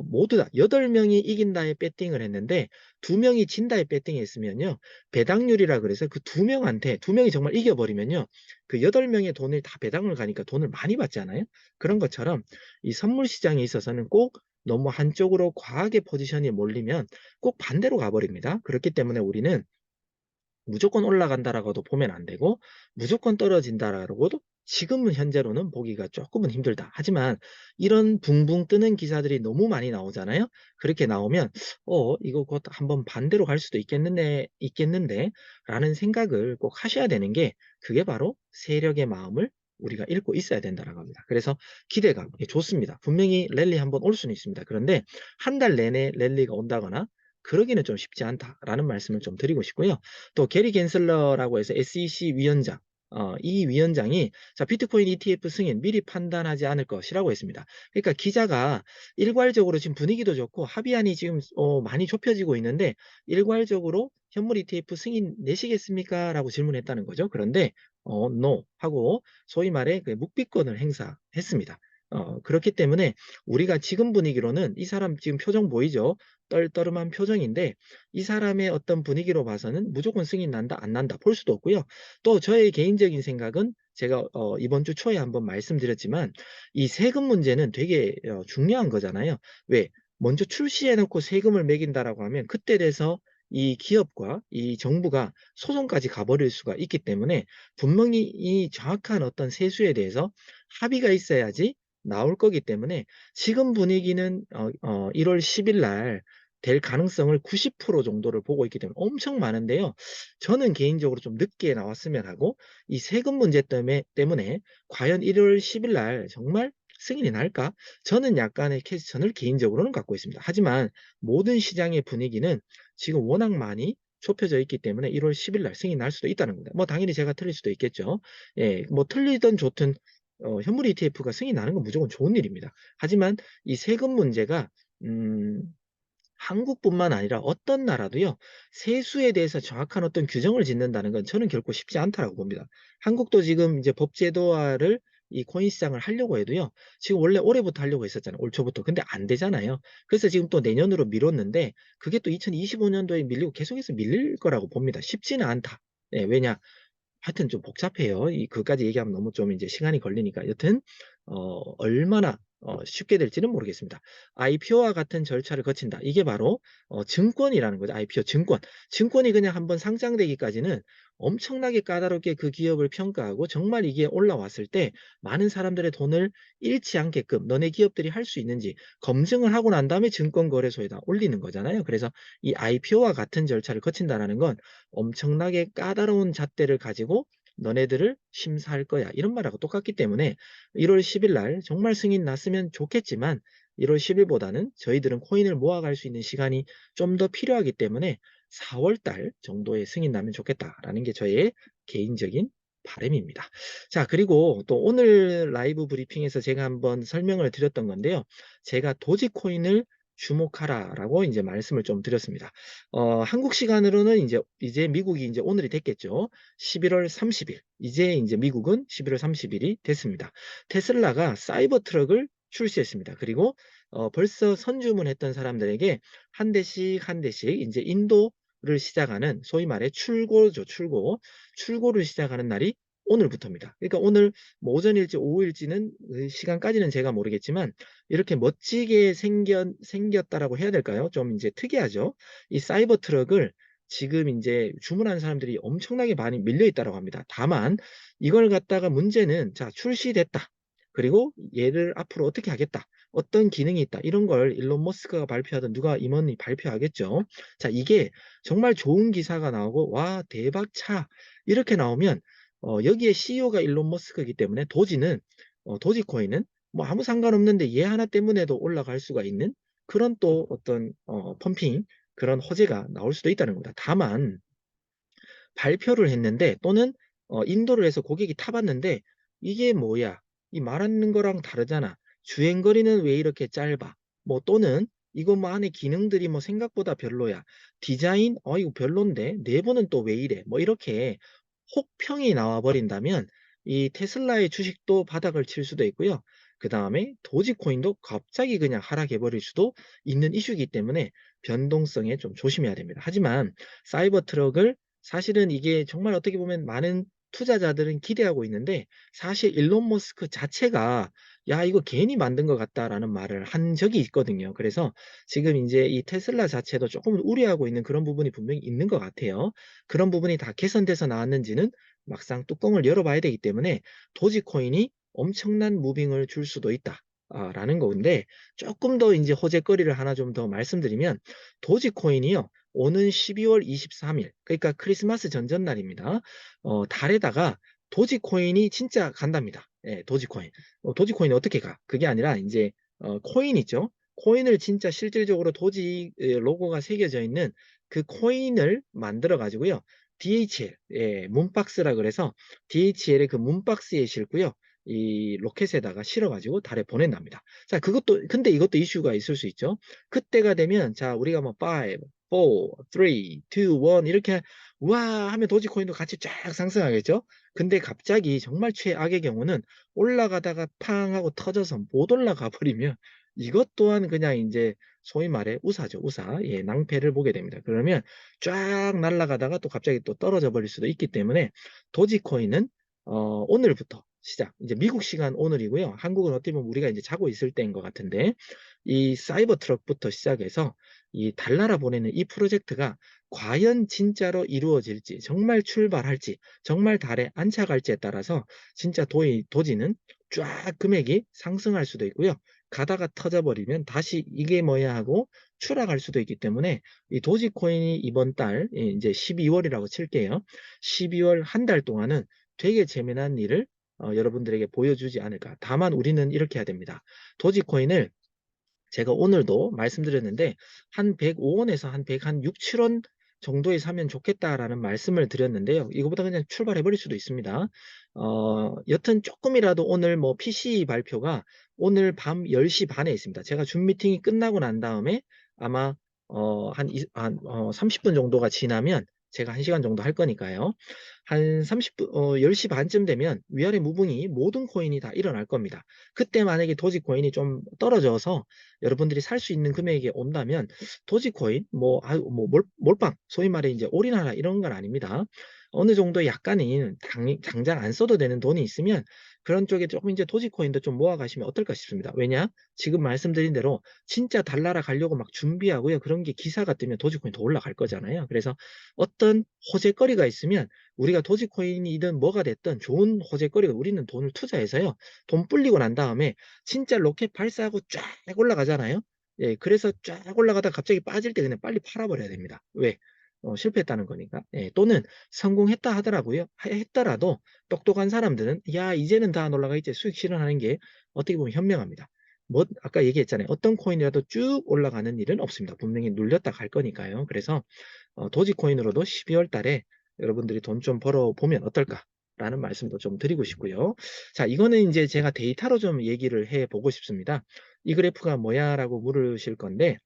모두 다 8명이 이긴다에 배팅을 했는데 2명이 진다에 배팅했으면요. 배당률이라 그래서 그 2명한테 2명이 정말 이겨버리면요. 그 8명의 돈을 다 배당을 가니까 돈을 많이 받잖아요. 그런 것처럼 이 선물 시장에 있어서는 꼭 너무 한쪽으로 과하게 포지션이 몰리면 꼭 반대로 가버립니다. 그렇기 때문에 우리는 무조건 올라간다라고도 보면 안 되고 무조건 떨어진다라고도 지금은 현재로는 보기가 조금은 힘들다. 하지만 이런 붕붕 뜨는 기사들이 너무 많이 나오잖아요. 그렇게 나오면 이거 곧 한번 반대로 갈 수도 있겠는데 라는 생각을 꼭 하셔야 되는 게 그게 바로 세력의 마음을 우리가 읽고 있어야 된다라고 합니다. 그래서 기대감 좋습니다. 분명히 랠리 한번 올 수는 있습니다. 그런데 한 달 내내 랠리가 온다거나 그러기는 좀 쉽지 않다라는 말씀을 좀 드리고 싶고요. 또 게리 갠슬러라고 해서 SEC 위원장, 이 위원장이 자 비트코인 ETF 승인 미리 판단하지 않을 것이라고 했습니다. 그러니까 기자가 일괄적으로 지금 분위기도 좋고 합의안이 지금 많이 좁혀지고 있는데 일괄적으로 현물 ETF 승인 내시겠습니까? 라고 질문했다는 거죠. 그런데 no 하고 소위 말해 그 묵비권을 행사했습니다. 그렇기 때문에 우리가 지금 분위기로는 이 사람 지금 표정 보이죠? 떨떠름한 표정인데 이 사람의 어떤 분위기로 봐서는 무조건 승인 난다 안 난다 볼 수도 없고요. 또 저의 개인적인 생각은 제가 이번 주 초에 한번 말씀드렸지만 이 세금 문제는 되게 중요한 거잖아요. 왜? 먼저 출시해 놓고 세금을 매긴다라고 하면 그때 돼서 이 기업과 이 정부가 소송까지 가버릴 수가 있기 때문에 분명히 이 정확한 어떤 세수에 대해서 합의가 있어야지 나올 거기 때문에 지금 분위기는 1월 10일 날 될 가능성을 90% 정도를 보고 있기 때문에 엄청 많은데요. 저는 개인적으로 좀 늦게 나왔으면 하고 이 세금 문제 때문에 과연 1월 10일 날 정말 승인이 날까? 저는 약간의 퀘스천을 개인적으로는 갖고 있습니다. 하지만 모든 시장의 분위기는 지금 워낙 많이 좁혀져 있기 때문에 1월 10일 날 승인이 날 수도 있다는 겁니다. 뭐 당연히 제가 틀릴 수도 있겠죠. 예, 뭐 틀리든 좋든 현물 ETF가 승인이 나는 건 무조건 좋은 일입니다. 하지만 이 세금 문제가 음, 한국뿐만 아니라 어떤 나라도요, 세수에 대해서 정확한 어떤 규정을 짓는다는 건 저는 결코 쉽지 않다고 봅니다. 한국도 지금 이제 법제도화를 이 코인 시장을 하려고 해도요, 지금 원래 올해부터 하려고 했었잖아요. 올 초부터. 근데 안 되잖아요. 그래서 지금 또 내년으로 미뤘는데, 그게 또 2025년도에 밀리고 계속해서 밀릴 거라고 봅니다. 쉽지는 않다. 네, 왜냐? 하여튼 좀 복잡해요. 그까지 얘기하면 너무 좀 이제 시간이 걸리니까. 여튼, 얼마나 쉽게 될지는 모르겠습니다. IPO와 같은 절차를 거친다. 이게 바로 증권이라는 거죠. IPO 증권. 증권이 그냥 한번 상장되기까지는 엄청나게 까다롭게 그 기업을 평가하고 정말 이게 올라왔을 때 많은 사람들의 돈을 잃지 않게끔 너네 기업들이 할 수 있는지 검증을 하고 난 다음에 증권거래소에다 올리는 거잖아요. 그래서 이 IPO와 같은 절차를 거친다라는 건 엄청나게 까다로운 잣대를 가지고 너네들을 심사할 거야. 이런 말하고 똑같기 때문에 1월 10일 날 정말 승인 났으면 좋겠지만 1월 10일보다는 저희들은 코인을 모아갈 수 있는 시간이 좀 더 필요하기 때문에 4월 달 정도에 승인 나면 좋겠다라는 게 저의 개인적인 바람입니다. 자, 그리고 또 오늘 라이브 브리핑에서 제가 한번 설명을 드렸던 건데요. 제가 도지코인을 주목하라라고 이제 말씀을 좀 드렸습니다. 한국 시간으로는 이제 미국이 이제 오늘이 됐겠죠. 11월 30일. 이제 미국은 11월 30일이 됐습니다. 테슬라가 사이버 트럭을 출시했습니다. 그리고 벌써 선주문했던 사람들에게 한 대씩 한 대씩 이제 인도를 시작하는 소위 말해 출고죠, 출고. 출고를 시작하는 날이 오늘부터입니다. 그러니까 오늘 뭐 오전일지 오후일지는 그 시간까지는 제가 모르겠지만 이렇게 멋지게 생겼다라고 해야 될까요? 좀 이제 특이하죠. 이 사이버 트럭을 지금 이제 주문한 사람들이 엄청나게 많이 밀려 있다고 합니다. 다만 이걸 갖다가 문제는 자 출시됐다. 그리고 얘를 앞으로 어떻게 하겠다. 어떤 기능이 있다. 이런 걸 일론 머스크가 발표하든 누가 임원이 발표하겠죠. 자, 이게 정말 좋은 기사가 나오고 와 대박 차 이렇게 나오면 여기에 CEO가 일론 머스크이기 때문에 도지코인은 뭐 아무 상관없는데 얘 하나 때문에도 올라갈 수가 있는 그런 또 어떤 펌핑 그런 호재가 나올 수도 있다는 겁니다. 다만 발표를 했는데 또는 인도를 해서 고객이 타봤는데 이게 뭐야? 이 말하는 거랑 다르잖아. 주행거리는 왜 이렇게 짧아? 뭐 또는 이거 뭐 안에 기능들이 뭐 생각보다 별로야. 디자인 이거 별론데 내부는 또 왜 이래? 뭐 이렇게 혹평이 나와 버린다면 이 테슬라의 주식도 바닥을 칠 수도 있고요. 그 다음에 도지코인도 갑자기 그냥 하락해 버릴 수도 있는 이슈이기 때문에 변동성에 좀 조심해야 됩니다. 하지만 사이버 트럭을 사실은 이게 정말 어떻게 보면 많은 투자자들은 기대하고 있는데 사실 일론 머스크 자체가 야 이거 괜히 만든 것 같다라는 말을 한 적이 있거든요. 그래서 지금 이제 이 테슬라 자체도 조금 우려하고 있는 그런 부분이 분명히 있는 것 같아요. 그런 부분이 다 개선돼서 나왔는지는 막상 뚜껑을 열어봐야 되기 때문에 도지코인이 엄청난 무빙을 줄 수도 있다. 라는 건데 조금 더 이제 호재거리를 하나 좀 더 말씀드리면 도지코인이요. 오는 12월 23일, 그러니까 크리스마스 전전날입니다. 달에다가 도지코인이 진짜 간답니다. 예, 도지코인. 도지코인이 어떻게 가? 그게 아니라 이제 코인 있죠? 코인을 진짜 실질적으로 도지 로고가 새겨져 있는 그 코인을 만들어 가지고요. DHL, 예, 문박스라 그래서 DHL의 그 문박스에 싣고요. 이 로켓에다가 실어가지고 달에 보낸답니다. 자, 근데 이것도 이슈가 있을 수 있죠. 그때가 되면, 자, 우리가 뭐, 5, 4, 3, 2, 1 이렇게 와 하면 도지코인도 같이 쫙 상승하겠죠. 근데 갑자기 정말 최악의 경우는 올라가다가 팡 하고 터져서 못 올라가 버리면 이것 또한 그냥 이제 소위 말해 우사죠. 우사. 예, 낭패를 보게 됩니다. 그러면 쫙 날아가다가 또 갑자기 또 떨어져 버릴 수도 있기 때문에 도지코인은 오늘부터 시작. 이제 미국 시간 오늘이고요. 한국은 어떻게 보면 우리가 이제 자고 있을 때인 것 같은데 이 사이버 트럭부터 시작해서 이 달나라 보내는 이 프로젝트가 과연 진짜로 이루어질지, 정말 출발할지, 정말 달에 안착할지에 따라서 진짜 도지는 쫙 금액이 상승할 수도 있고요. 가다가 터져버리면 다시 이게 뭐야 하고 추락할 수도 있기 때문에 이 도지코인이 이번 달, 이제 12월이라고 칠게요. 12월 한 달 동안은 되게 재미난 일을 여러분들에게 보여주지 않을까. 다만 우리는 이렇게 해야 됩니다. 도지코인을 제가 오늘도 말씀드렸는데 한 105원에서 한 106, 7원 정도에 사면 좋겠다라는 말씀을 드렸는데요. 이거보다 그냥 출발해 버릴 수도 있습니다. 여튼 조금이라도 오늘 뭐 PC 발표가 오늘 밤 10시 반에 있습니다. 제가 줌 미팅이 끝나고 난 다음에 아마 한 30분 정도가 지나면 제가 1시간 정도 할 거니까요. 한 30분, 10시 반쯤 되면 위아래 무붕이 모든 코인이 다 일어날 겁니다. 그때 만약에 도지코인이 좀 떨어져서 여러분들이 살 수 있는 금액이 온다면 도지코인, 몰빵, 소위 말해 이제 올인하라 이런 건 아닙니다. 어느 정도 약간의 당장 안 써도 되는 돈이 있으면 그런 쪽에 조금 이제 도지코인도 좀 모아가시면 어떨까 싶습니다. 왜냐? 지금 말씀드린 대로 진짜 달나라 가려고 막 준비하고요. 그런 게 기사가 뜨면 도지코인 더 올라갈 거잖아요. 그래서 어떤 호재거리가 있으면 우리가 도지코인이든 뭐가 됐든 좋은 호재거리가 우리는 돈을 투자해서요. 돈 불리고 난 다음에 진짜 로켓 발사하고 쫙 올라가잖아요. 예, 그래서 쫙 올라가다 갑자기 빠질 때 그냥 빨리 팔아버려야 됩니다. 왜? 실패했다는 거니까. 예, 또는 성공했다 하더라고요. 했더라도 똑똑한 사람들은 야 이제는 다 안 올라가 있지 수익 실현하는 게 어떻게 보면 현명합니다. 뭐 아까 얘기했잖아요. 어떤 코인이라도 쭉 올라가는 일은 없습니다. 분명히 눌렸다 갈 거니까요. 그래서 도지코인으로도 12월 달에 여러분들이 돈 좀 벌어보면 어떨까라는 말씀도 좀 드리고 싶고요. 자, 이거는 이제 제가 데이터로 좀 얘기를 해보고 싶습니다. 이 그래프가 뭐야? 라고 물으실 건데,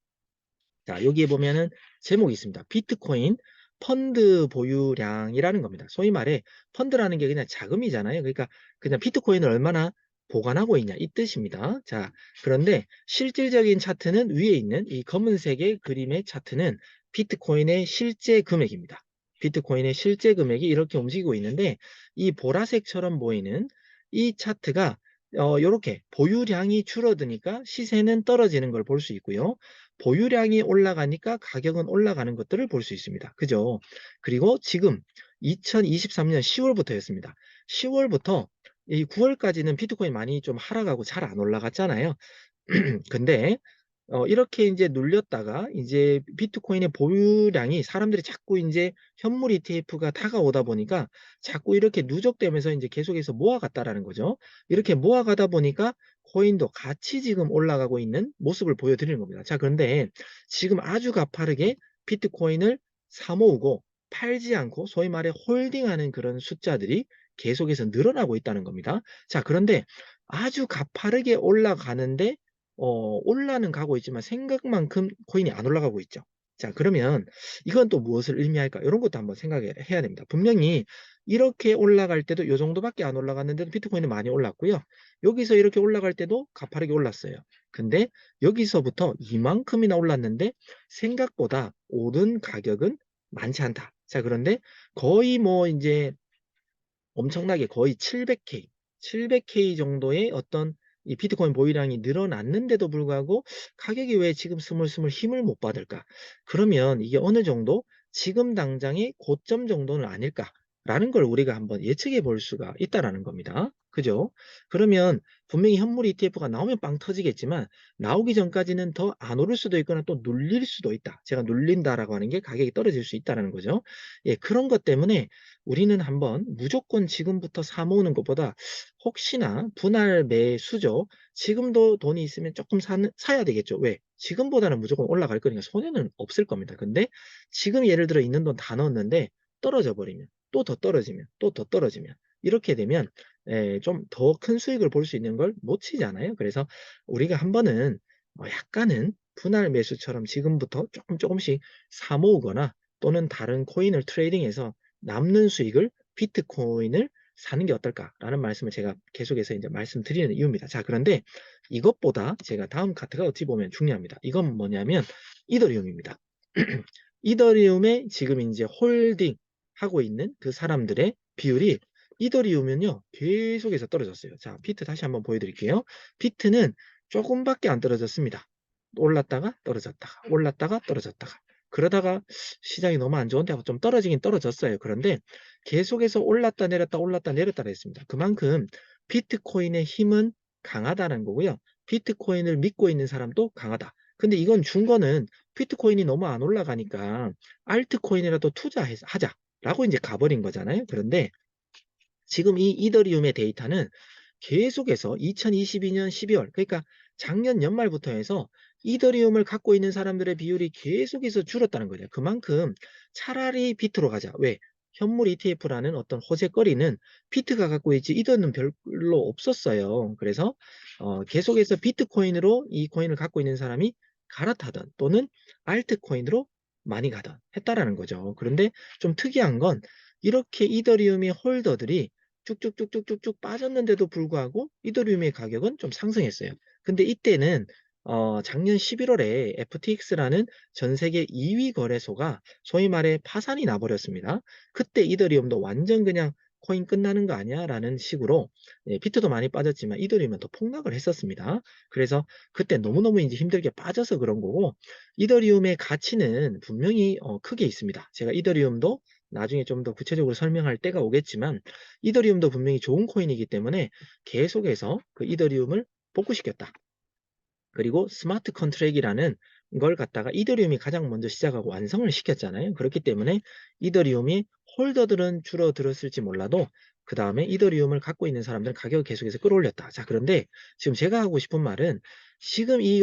자, 여기에 보면은 제목이 있습니다. 비트코인 펀드 보유량이라는 겁니다. 소위 말해 펀드라는 게 그냥 자금이잖아요. 그러니까 그냥 비트코인을 얼마나 보관하고 있냐 이 뜻입니다. 자, 그런데 실질적인 차트는 위에 있는 이 검은색의 그림의 차트는 비트코인의 실제 금액입니다. 비트코인의 실제 금액이 이렇게 움직이고 있는데 이 보라색처럼 보이는 이 차트가 이렇게 보유량이 줄어드니까 시세는 떨어지는 걸 볼 수 있고요. 보유량이 올라가니까 가격은 올라가는 것들을 볼 수 있습니다. 그죠? 그리고 지금 2023년 10월부터였습니다. 10월부터 이 9월까지는 비트코인 많이 좀 하락하고 잘 안 올라갔잖아요. 근데 이렇게 인제 눌렸다가 이제 비트코인의 보유량이 사람들이 자꾸 인제 현물 ETF가 다가오다 보니까 자꾸 이렇게 누적되면서 인제 계속해서 모아갔다라는 거죠. 이렇게 모아가다 보니까 코인도 같이 지금 올라가고 있는 모습을 보여드리는 겁니다. 자, 그런데 지금 아주 가파르게 비트코인을 사 모으고 팔지 않고 소위 말해 홀딩하는 그런 숫자들이 계속해서 늘어나고 있다는 겁니다. 자, 그런데 아주 가파르게 올라가는데 올라는 가고 있지만 생각만큼 코인이 안 올라가고 있죠. 자, 그러면 이건 또 무엇을 의미할까? 이런 것도 한번 생각을 해야 됩니다. 분명히 이렇게 올라갈 때도 요 정도밖에 안 올라갔는데도 비트코인은 많이 올랐고요. 여기서 이렇게 올라갈 때도 가파르게 올랐어요. 근데 여기서부터 이만큼이나 올랐는데 생각보다 오른 가격은 많지 않다. 자, 그런데 거의 뭐 이제 엄청나게 거의 700K 정도의 어떤 이 비트코인 보유량이 늘어났는데도 불구하고 가격이 왜 지금 스물스물 힘을 못 받을까? 그러면 이게 어느 정도 지금 당장의 고점 정도는 아닐까라는 걸 우리가 한번 예측해 볼 수가 있다라는 겁니다. 그죠? 그러면 분명히 현물 ETF가 나오면 빵 터지겠지만 나오기 전까지는 더 안 오를 수도 있거나 또 눌릴 수도 있다. 제가 눌린다라고 하는 게 가격이 떨어질 수 있다라는 거죠. 예, 그런 것 때문에 우리는 한번 무조건 지금부터 사 모으는 것보다 혹시나 분할 매수죠. 지금도 돈이 있으면 조금 사야 되겠죠. 왜? 지금보다는 무조건 올라갈 거니까 손해는 없을 겁니다. 근데 지금 예를 들어 있는 돈 다 넣었는데 떨어져 버리면 또 더 떨어지면 또 더 떨어지면 이렇게 되면 좀 더 큰 수익을 볼 수 있는 걸 놓치잖아요. 그래서 우리가 한번은 약간은 분할 매수처럼 지금부터 조금씩 사 모으거나 또는 다른 코인을 트레이딩해서 남는 수익을 비트코인을 사는 게 어떨까라는 말씀을 제가 계속해서 이제 말씀드리는 이유입니다. 자, 그런데 이것보다 제가 다음 카드가 어찌 보면 중요합니다. 이건 뭐냐면 이더리움입니다. 이더리움에 지금 이제 홀딩하고 있는 그 사람들의 비율이 이더리움은요 계속해서 떨어졌어요. 자, 비트 다시 한번 보여드릴게요. 비트는 조금밖에 안 떨어졌습니다. 올랐다가 떨어졌다가 올랐다가 떨어졌다가 그러다가 시장이 너무 안 좋은데 하고 좀 떨어지긴 떨어졌어요. 그런데 계속해서 올랐다 내렸다 올랐다 내렸다 했습니다. 그만큼 비트코인의 힘은 강하다는 거고요. 비트코인을 믿고 있는 사람도 강하다. 근데 이건 준 거는 비트코인이 너무 안 올라가니까 알트코인이라도 투자하자라고 이제 가버린 거잖아요. 그런데 지금 이 이더리움의 데이터는 계속해서 2022년 12월 그러니까 작년 연말부터 해서 이더리움을 갖고 있는 사람들의 비율이 계속해서 줄었다는 거죠. 그만큼 차라리 비트로 가자. 왜? 현물 ETF라는 어떤 호재거리는 비트가 갖고 있지 이더는 별로 없었어요. 그래서 계속해서 비트코인으로 이 코인을 갖고 있는 사람이 갈아타던 또는 알트코인으로 많이 가던 했다라는 거죠. 그런데 좀 특이한 건 이렇게 이더리움의 홀더들이 쭉쭉쭉쭉쭉쭉 빠졌는데도 불구하고 이더리움의 가격은 좀 상승했어요. 근데 이때는 작년 11월에 FTX라는 전 세계 2위 거래소가 소위 말해 파산이 나버렸습니다. 그때 이더리움도 완전 그냥 코인 끝나는 거 아니야? 라는 식으로 비트도 많이 빠졌지만 이더리움은 더 폭락을 했었습니다. 그래서 그때 너무너무 이제 힘들게 빠져서 그런 거고 이더리움의 가치는 분명히 크게 있습니다. 제가 이더리움도 나중에 좀 더 구체적으로 설명할 때가 오겠지만 이더리움도 분명히 좋은 코인이기 때문에 계속해서 그 이더리움을 복구시켰다. 그리고 스마트 컨트랙이라는 걸 갖다가 이더리움이 가장 먼저 시작하고 완성을 시켰잖아요. 그렇기 때문에 이더리움이 홀더들은 줄어들었을지 몰라도 그 다음에 이더리움을 갖고 있는 사람들은 가격을 계속해서 끌어올렸다. 자, 그런데 지금 제가 하고 싶은 말은 지금 이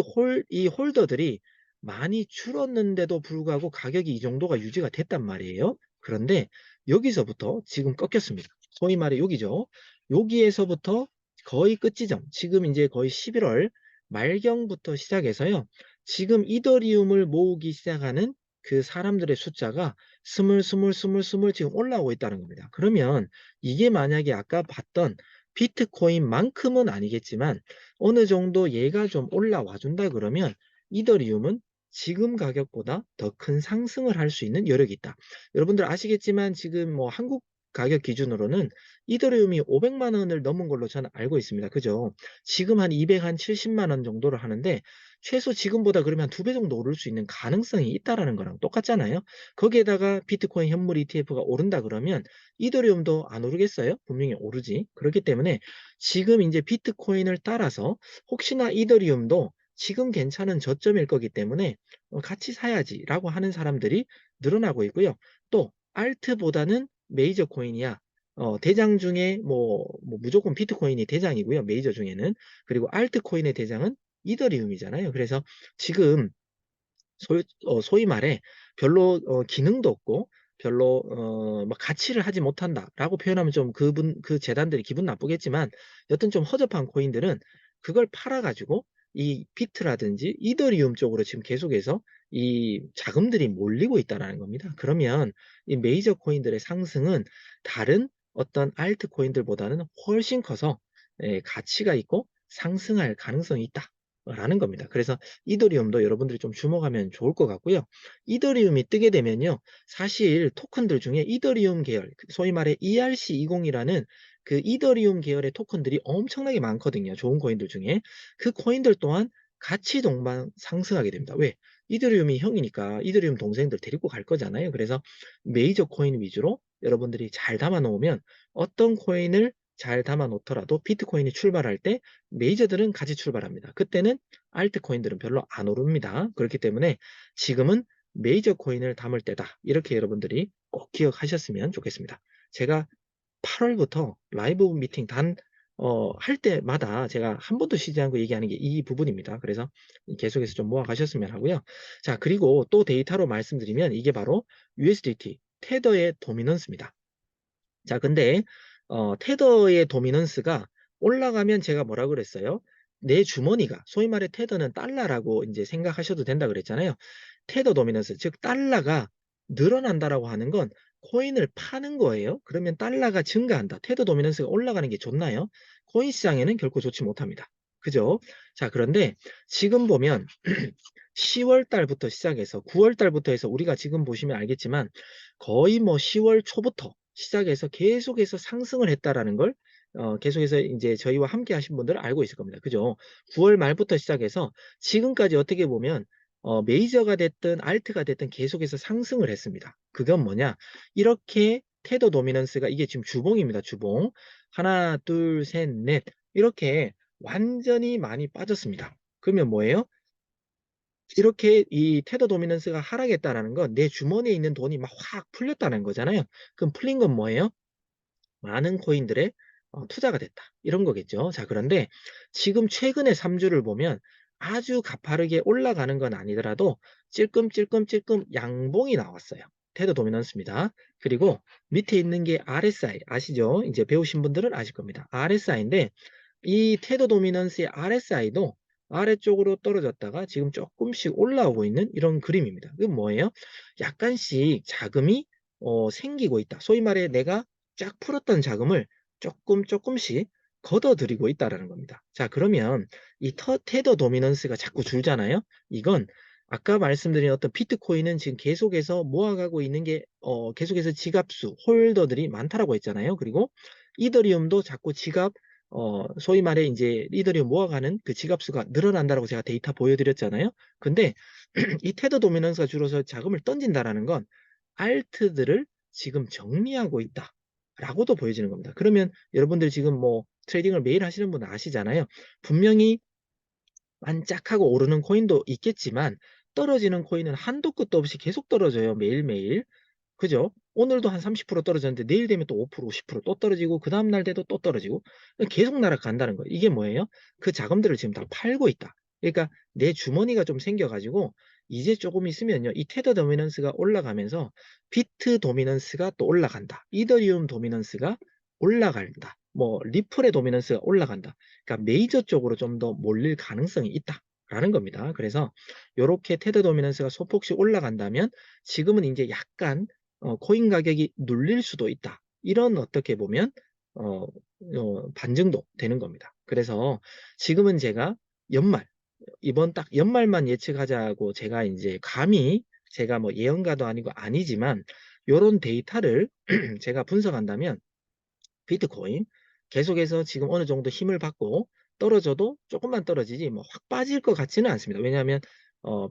홀더들이 많이 줄었는데도 불구하고 가격이 이 정도가 유지가 됐단 말이에요. 그런데 여기서부터 지금 꺾였습니다. 소위 말해 여기죠. 여기에서부터 거의 끝지점. 지금 이제 거의 11월 말경부터 시작해서요. 지금 이더리움을 모으기 시작하는 그 사람들의 숫자가 스물스물 지금 올라오고 있다는 겁니다. 그러면 이게 만약에 아까 봤던 비트코인만큼은 아니겠지만 어느 정도 얘가 좀 올라와 준다 그러면 이더리움은 지금 가격보다 더 큰 상승을 할 수 있는 여력이 있다. 여러분들 아시겠지만 지금 뭐 한국 가격 기준으로는 이더리움이 500만 원을 넘은 걸로 저는 알고 있습니다. 그죠? 지금 한 270만 원 정도를 하는데 최소 지금보다 그러면 2배 정도 오를 수 있는 가능성이 있다라는 거랑 똑같잖아요. 거기에다가 비트코인 현물 ETF가 오른다 그러면 이더리움도 안 오르겠어요? 분명히 오르지. 그렇기 때문에 지금 이제 비트코인을 따라서 혹시나 이더리움도 지금 괜찮은 저점일 거기 때문에 같이 사야지라고 하는 사람들이 늘어나고 있고요. 또 알트보다는 메이저 코인이야. 대장 중에 뭐 무조건 비트코인이 대장이고요. 메이저 중에는. 그리고 알트코인의 대장은 이더리움이잖아요. 그래서 지금 소위 말해 별로 기능도 없고 별로 막 가치를 하지 못한다라고 표현하면 좀 그 재단들이 기분 나쁘겠지만 여튼 좀 허접한 코인들은 그걸 팔아가지고 이 비트라든지 이더리움 쪽으로 지금 계속해서 이 자금들이 몰리고 있다라는 겁니다. 그러면 이 메이저 코인들의 상승은 다른 어떤 알트 코인들보다는 훨씬 커서 가치가 있고 상승할 가능성이 있다. 라는 겁니다. 그래서 이더리움도 여러분들이 좀 주목하면 좋을 것 같고요. 이더리움이 뜨게 되면요. 사실 토큰들 중에 이더리움 계열, 소위 말해 ERC20이라는 그 이더리움 계열의 토큰들이 엄청나게 많거든요. 좋은 코인들 중에. 그 코인들 또한 같이 동반 상승하게 됩니다. 왜? 이더리움이 형이니까 이더리움 동생들 데리고 갈 거잖아요. 그래서 메이저 코인 위주로 여러분들이 잘 담아 놓으면 어떤 코인을 잘 담아 놓더라도 비트코인이 출발할 때 메이저들은 같이 출발합니다. 그때는 알트코인들은 별로 안 오릅니다. 그렇기 때문에 지금은 메이저 코인을 담을 때다. 이렇게 여러분들이 꼭 기억하셨으면 좋겠습니다. 제가 8월부터 라이브 미팅 할 때마다 제가 한 번도 쉬지 않고 얘기하는 게 이 부분입니다. 그래서 계속해서 좀 모아가셨으면 하고요. 자, 그리고 또 데이터로 말씀드리면 이게 바로 USDT, 테더의 도미넌스입니다. 자, 근데 테더의 도미넌스가 올라가면 제가 뭐라 그랬어요? 내 주머니가 소위 말해 테더는 달러라고 이제 생각하셔도 된다 그랬잖아요. 테더 도미넌스, 즉 달러가 늘어난다라고 하는 건 코인을 파는 거예요. 그러면 달러가 증가한다. 테더 도미넌스가 올라가는 게 좋나요? 코인 시장에는 결코 좋지 못합니다. 그죠? 자, 그런데 지금 보면 10월 달부터 시작해서 9월 달부터 해서 우리가 지금 보시면 알겠지만 거의 뭐 10월 초부터 시작해서 계속해서 상승을 했다라는 걸 계속해서 이제 저희와 함께 하신 분들은 알고 있을 겁니다. 그죠? 9월 말부터 시작해서 지금까지 어떻게 보면 메이저가 됐든 알트가 됐든 계속해서 상승을 했습니다. 그건 뭐냐? 이렇게 테더 도미넌스가 이게 지금 주봉입니다. 주봉. 하나, 둘, 셋, 넷. 이렇게 완전히 많이 빠졌습니다. 그러면 뭐예요? 이렇게 이 테더 도미넌스가 하락했다라는 건 내 주머니에 있는 돈이 막 확 풀렸다는 거잖아요. 그럼 풀린 건 뭐예요? 많은 코인들의 투자가 됐다. 이런 거겠죠. 자, 그런데 지금 최근에 3주를 보면 아주 가파르게 올라가는 건 아니더라도 찔끔찔끔찔끔 양봉이 나왔어요. 테더 도미넌스입니다. 그리고 밑에 있는 게 RSI 아시죠? 이제 배우신 분들은 아실 겁니다. RSI인데 이 테더 도미넌스의 RSI도 아래쪽으로 떨어졌다가 지금 조금씩 올라오고 있는 이런 그림입니다. 이건 뭐예요? 약간씩 자금이 생기고 있다. 소위 말해 내가 쫙 풀었던 자금을 조금씩 걷어들이고 있다라는 겁니다. 자, 그러면 이 테더 도미넌스가 자꾸 줄잖아요. 이건 아까 말씀드린 어떤 비트코인은 지금 계속해서 모아가고 있는 게 계속해서 지갑수, 홀더들이 많다라고 했잖아요. 그리고 이더리움도 자꾸 지갑 소위 말해 이제 이더리움 모아가는 그 지갑수가 늘어난다라고 제가 데이터 보여드렸잖아요. 근데 이 테더 도미넌스가 줄어서 자금을 던진다라는 건 알트들을 지금 정리하고 있다. 라고도 보여지는 겁니다. 그러면 여러분들 지금 뭐 트레이딩을 매일 하시는 분은 아시잖아요. 분명히 반짝하고 오르는 코인도 있겠지만 떨어지는 코인은 한도 끝도 없이 계속 떨어져요. 매일매일. 그죠? 오늘도 한 30% 떨어졌는데 내일 되면 또 5%, 10%또 떨어지고 그 다음날 돼도 또 떨어지고 계속 날아간다는 거예요. 이게 뭐예요? 그 자금들을 지금 다 팔고 있다. 그러니까 내 주머니가 좀 생겨가지고 이제 조금 있으면요. 이 테더 도미넌스가 올라가면서 비트 도미넌스가 또 올라간다. 이더리움 도미넌스가 올라간다. 뭐 리플의 도미넌스가 올라간다. 그러니까 메이저 쪽으로 좀 더 몰릴 가능성이 있다. 라는 겁니다. 그래서 이렇게 테더 도미넌스가 소폭씩 올라간다면 지금은 이제 약간 코인 가격이 눌릴 수도 있다. 이런 어떻게 보면 반증도 되는 겁니다. 그래서 지금은 제가 연말 이번 딱 연말만 예측하자고 제가 이제 감히 제가 뭐 예언가도 아니고 아니지만 이런 데이터를 제가 분석한다면 비트코인 계속해서 지금 어느 정도 힘을 받고 떨어져도 조금만 떨어지지 뭐 확 빠질 것 같지는 않습니다. 왜냐하면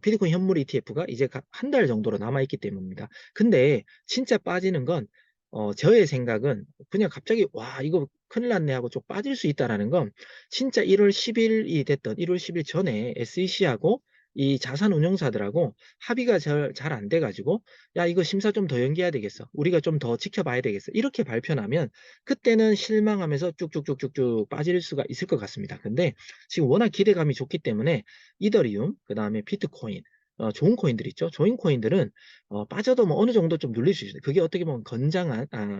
비트코인 현물 ETF가 이제 한 달 정도로 남아 있기 때문입니다. 근데 진짜 빠지는 건 저의 생각은 그냥 갑자기 '와 이거 큰일 났네.' 하고 좀 빠질 수 있다라는 건 진짜 1월 10 일이 됐던 1월 10일 전에 SEC하고 이 자산운용사들하고 합의가 잘 안 돼 가지고 "야 이거 심사 좀 더 연기해야 되겠어. 우리가 좀 더 지켜봐야 되겠어." 이렇게 발표나면 그때는 실망하면서 쭉쭉쭉쭉쭉 빠질 수가 있을 것 같습니다. 근데 지금 워낙 기대감이 좋기 때문에 이더리움 그다음에 비트코인 좋은 코인들 있죠. 좋은 코인들은 빠져도 뭐 어느 정도 좀 눌릴 수 있어요. 그게 어떻게 보면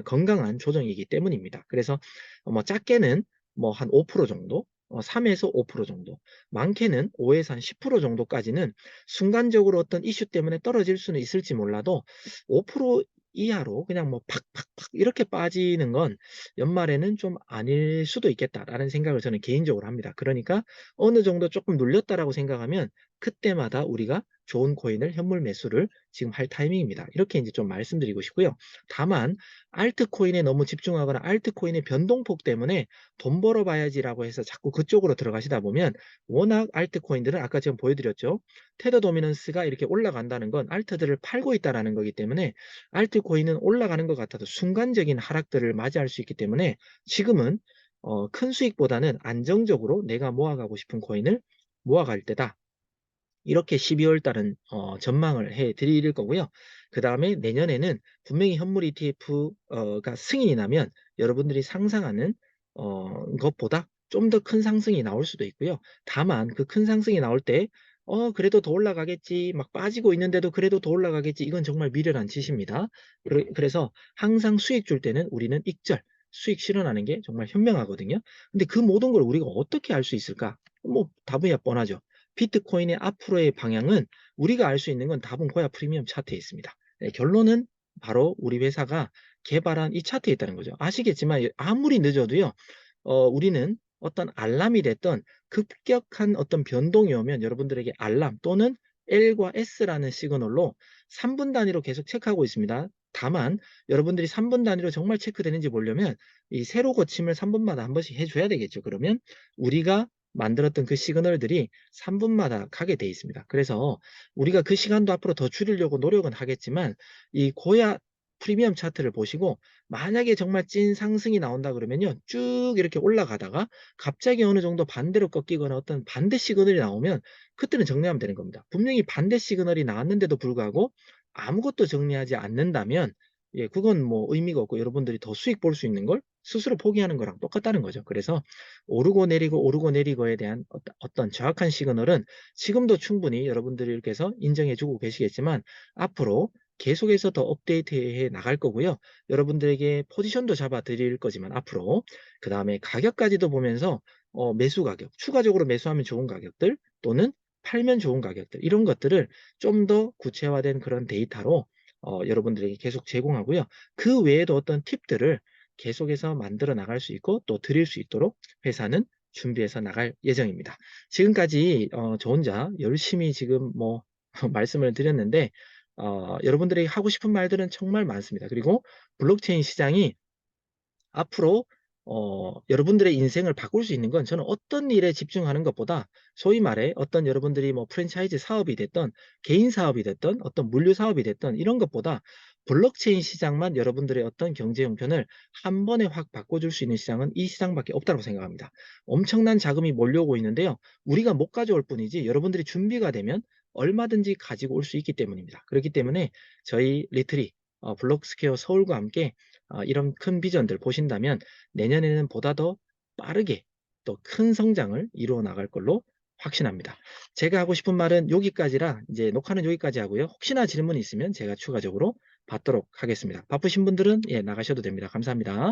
건강한 조정이기 때문입니다. 그래서 뭐 작게는 뭐 한 5% 정도 3에서 5% 정도 많게는 5에서 한 10% 정도까지는 순간적으로 어떤 이슈 때문에 떨어질 수는 있을지 몰라도 5% 이하로 그냥 뭐 팍팍팍 이렇게 빠지는 건 연말에는 좀 아닐 수도 있겠다라는 생각을 저는 개인적으로 합니다. 그러니까 어느 정도 조금 눌렸다라고 생각하면 그때마다 우리가 좋은 코인을 현물 매수를 지금 할 타이밍입니다. 이렇게 이제 좀 말씀드리고 싶고요. 다만 알트코인에 너무 집중하거나 알트코인의 변동폭 때문에 '돈 벌어 봐야지.'라고 해서 자꾸 그쪽으로 들어가시다 보면 워낙 알트코인들은 아까 지금 보여드렸죠. 테더 도미넌스가 이렇게 올라간다는 건 알트들을 팔고 있다라는 거기 때문에 알트코인은 올라가는 것 같아도 순간적인 하락들을 맞이할 수 있기 때문에 지금은 큰 수익보다는 안정적으로 내가 모아가고 싶은 코인을 모아갈 때다. 이렇게 12월 달은 전망을 해 드릴 거고요. 그다음에 내년에는 분명히 현물 ETF 가 승인이 나면 여러분들이 상상하는 것보다 좀 더 큰 상승이 나올 수도 있고요. 다만 그 큰 상승이 나올 때 그래도 더 올라가겠지. 막 빠지고 있는데도 그래도 더 올라가겠지.' 이건 정말 미련한 짓입니다. 그래서 항상 수익 줄 때는 우리는 익절, 수익 실현하는 게 정말 현명하거든요. 근데 그 모든 걸 우리가 어떻게 알 수 있을까? 뭐 답이야 뻔하죠. 비트코인의 앞으로의 방향은 우리가 알 수 있는 건 답은 고야 프리미엄 차트에 있습니다. 네, 결론은 바로 우리 회사가 개발한 이 차트에 있다는 거죠. 아시겠지만 아무리 늦어도요. 우리는 어떤 알람이 됐던 급격한 어떤 변동이 오면 여러분들에게 알람 또는 L과 S라는 시그널로 3분 단위로 계속 체크하고 있습니다. 다만 여러분들이 3분 단위로 정말 체크되는지 보려면 이 세로 거침을 3분마다 한 번씩 해줘야 되겠죠. 그러면 우리가 만들었던 그 시그널들이 3분마다 가게 돼 있습니다. 그래서 우리가 그 시간도 앞으로 더 줄이려고 노력은 하겠지만 이 고야 프리미엄 차트를 보시고 만약에 정말 찐 상승이 나온다 그러면요. 쭉 이렇게 올라가다가 갑자기 어느 정도 반대로 꺾이거나 어떤 반대 시그널이 나오면 그때는 정리하면 되는 겁니다. 분명히 반대 시그널이 나왔는데도 불구하고 아무것도 정리하지 않는다면 예, 그건 뭐 의미가 없고 여러분들이 더 수익 볼 수 있는 걸 스스로 포기하는 거랑 똑같다는 거죠. 그래서 오르고 내리고에 대한 어떤 정확한 시그널은 지금도 충분히 여러분들께서 인정해 주고 계시겠지만 앞으로 계속해서 더 업데이트해 나갈 거고요. 여러분들에게 포지션도 잡아 드릴 거지만 앞으로 그다음에 가격까지도 보면서 매수 가격, 추가적으로 매수하면 좋은 가격들 또는 팔면 좋은 가격들 이런 것들을 좀 더 구체화된 그런 데이터로 여러분들에게 계속 제공하고요. 그 외에도 어떤 팁들을 계속해서 만들어 나갈 수 있고 또 드릴 수 있도록 회사는 준비해서 나갈 예정입니다. 지금까지 저 혼자 열심히 지금 뭐 말씀을 드렸는데 여러분들이 하고 싶은 말들은 정말 많습니다. 그리고 블록체인 시장이 앞으로 여러분들의 인생을 바꿀 수 있는 건 저는 어떤 일에 집중하는 것보다 소위 말해 어떤 여러분들이 뭐 프랜차이즈 사업이 됐던 개인 사업이 됐던 어떤 물류 사업이 됐던 이런 것보다 블록체인 시장만 여러분들의 어떤 경제 형편을 한 번에 확 바꿔줄 수 있는 시장은 이 시장밖에 없다고 생각합니다. 엄청난 자금이 몰려오고 있는데요. 우리가 못 가져올 뿐이지 여러분들이 준비가 되면 얼마든지 가지고 올 수 있기 때문입니다. 그렇기 때문에 저희 리트리 블록스퀘어 서울과 함께 이런 큰 비전들 보신다면 내년에는 보다 더 빠르게 또 큰 성장을 이루어 나갈 걸로 확신합니다. 제가 하고 싶은 말은 여기까지라 이제 녹화는 여기까지 하고요. 혹시나 질문이 있으면 제가 추가적으로 받도록 하겠습니다. 바쁘신 분들은 예, 나가셔도 됩니다. 감사합니다.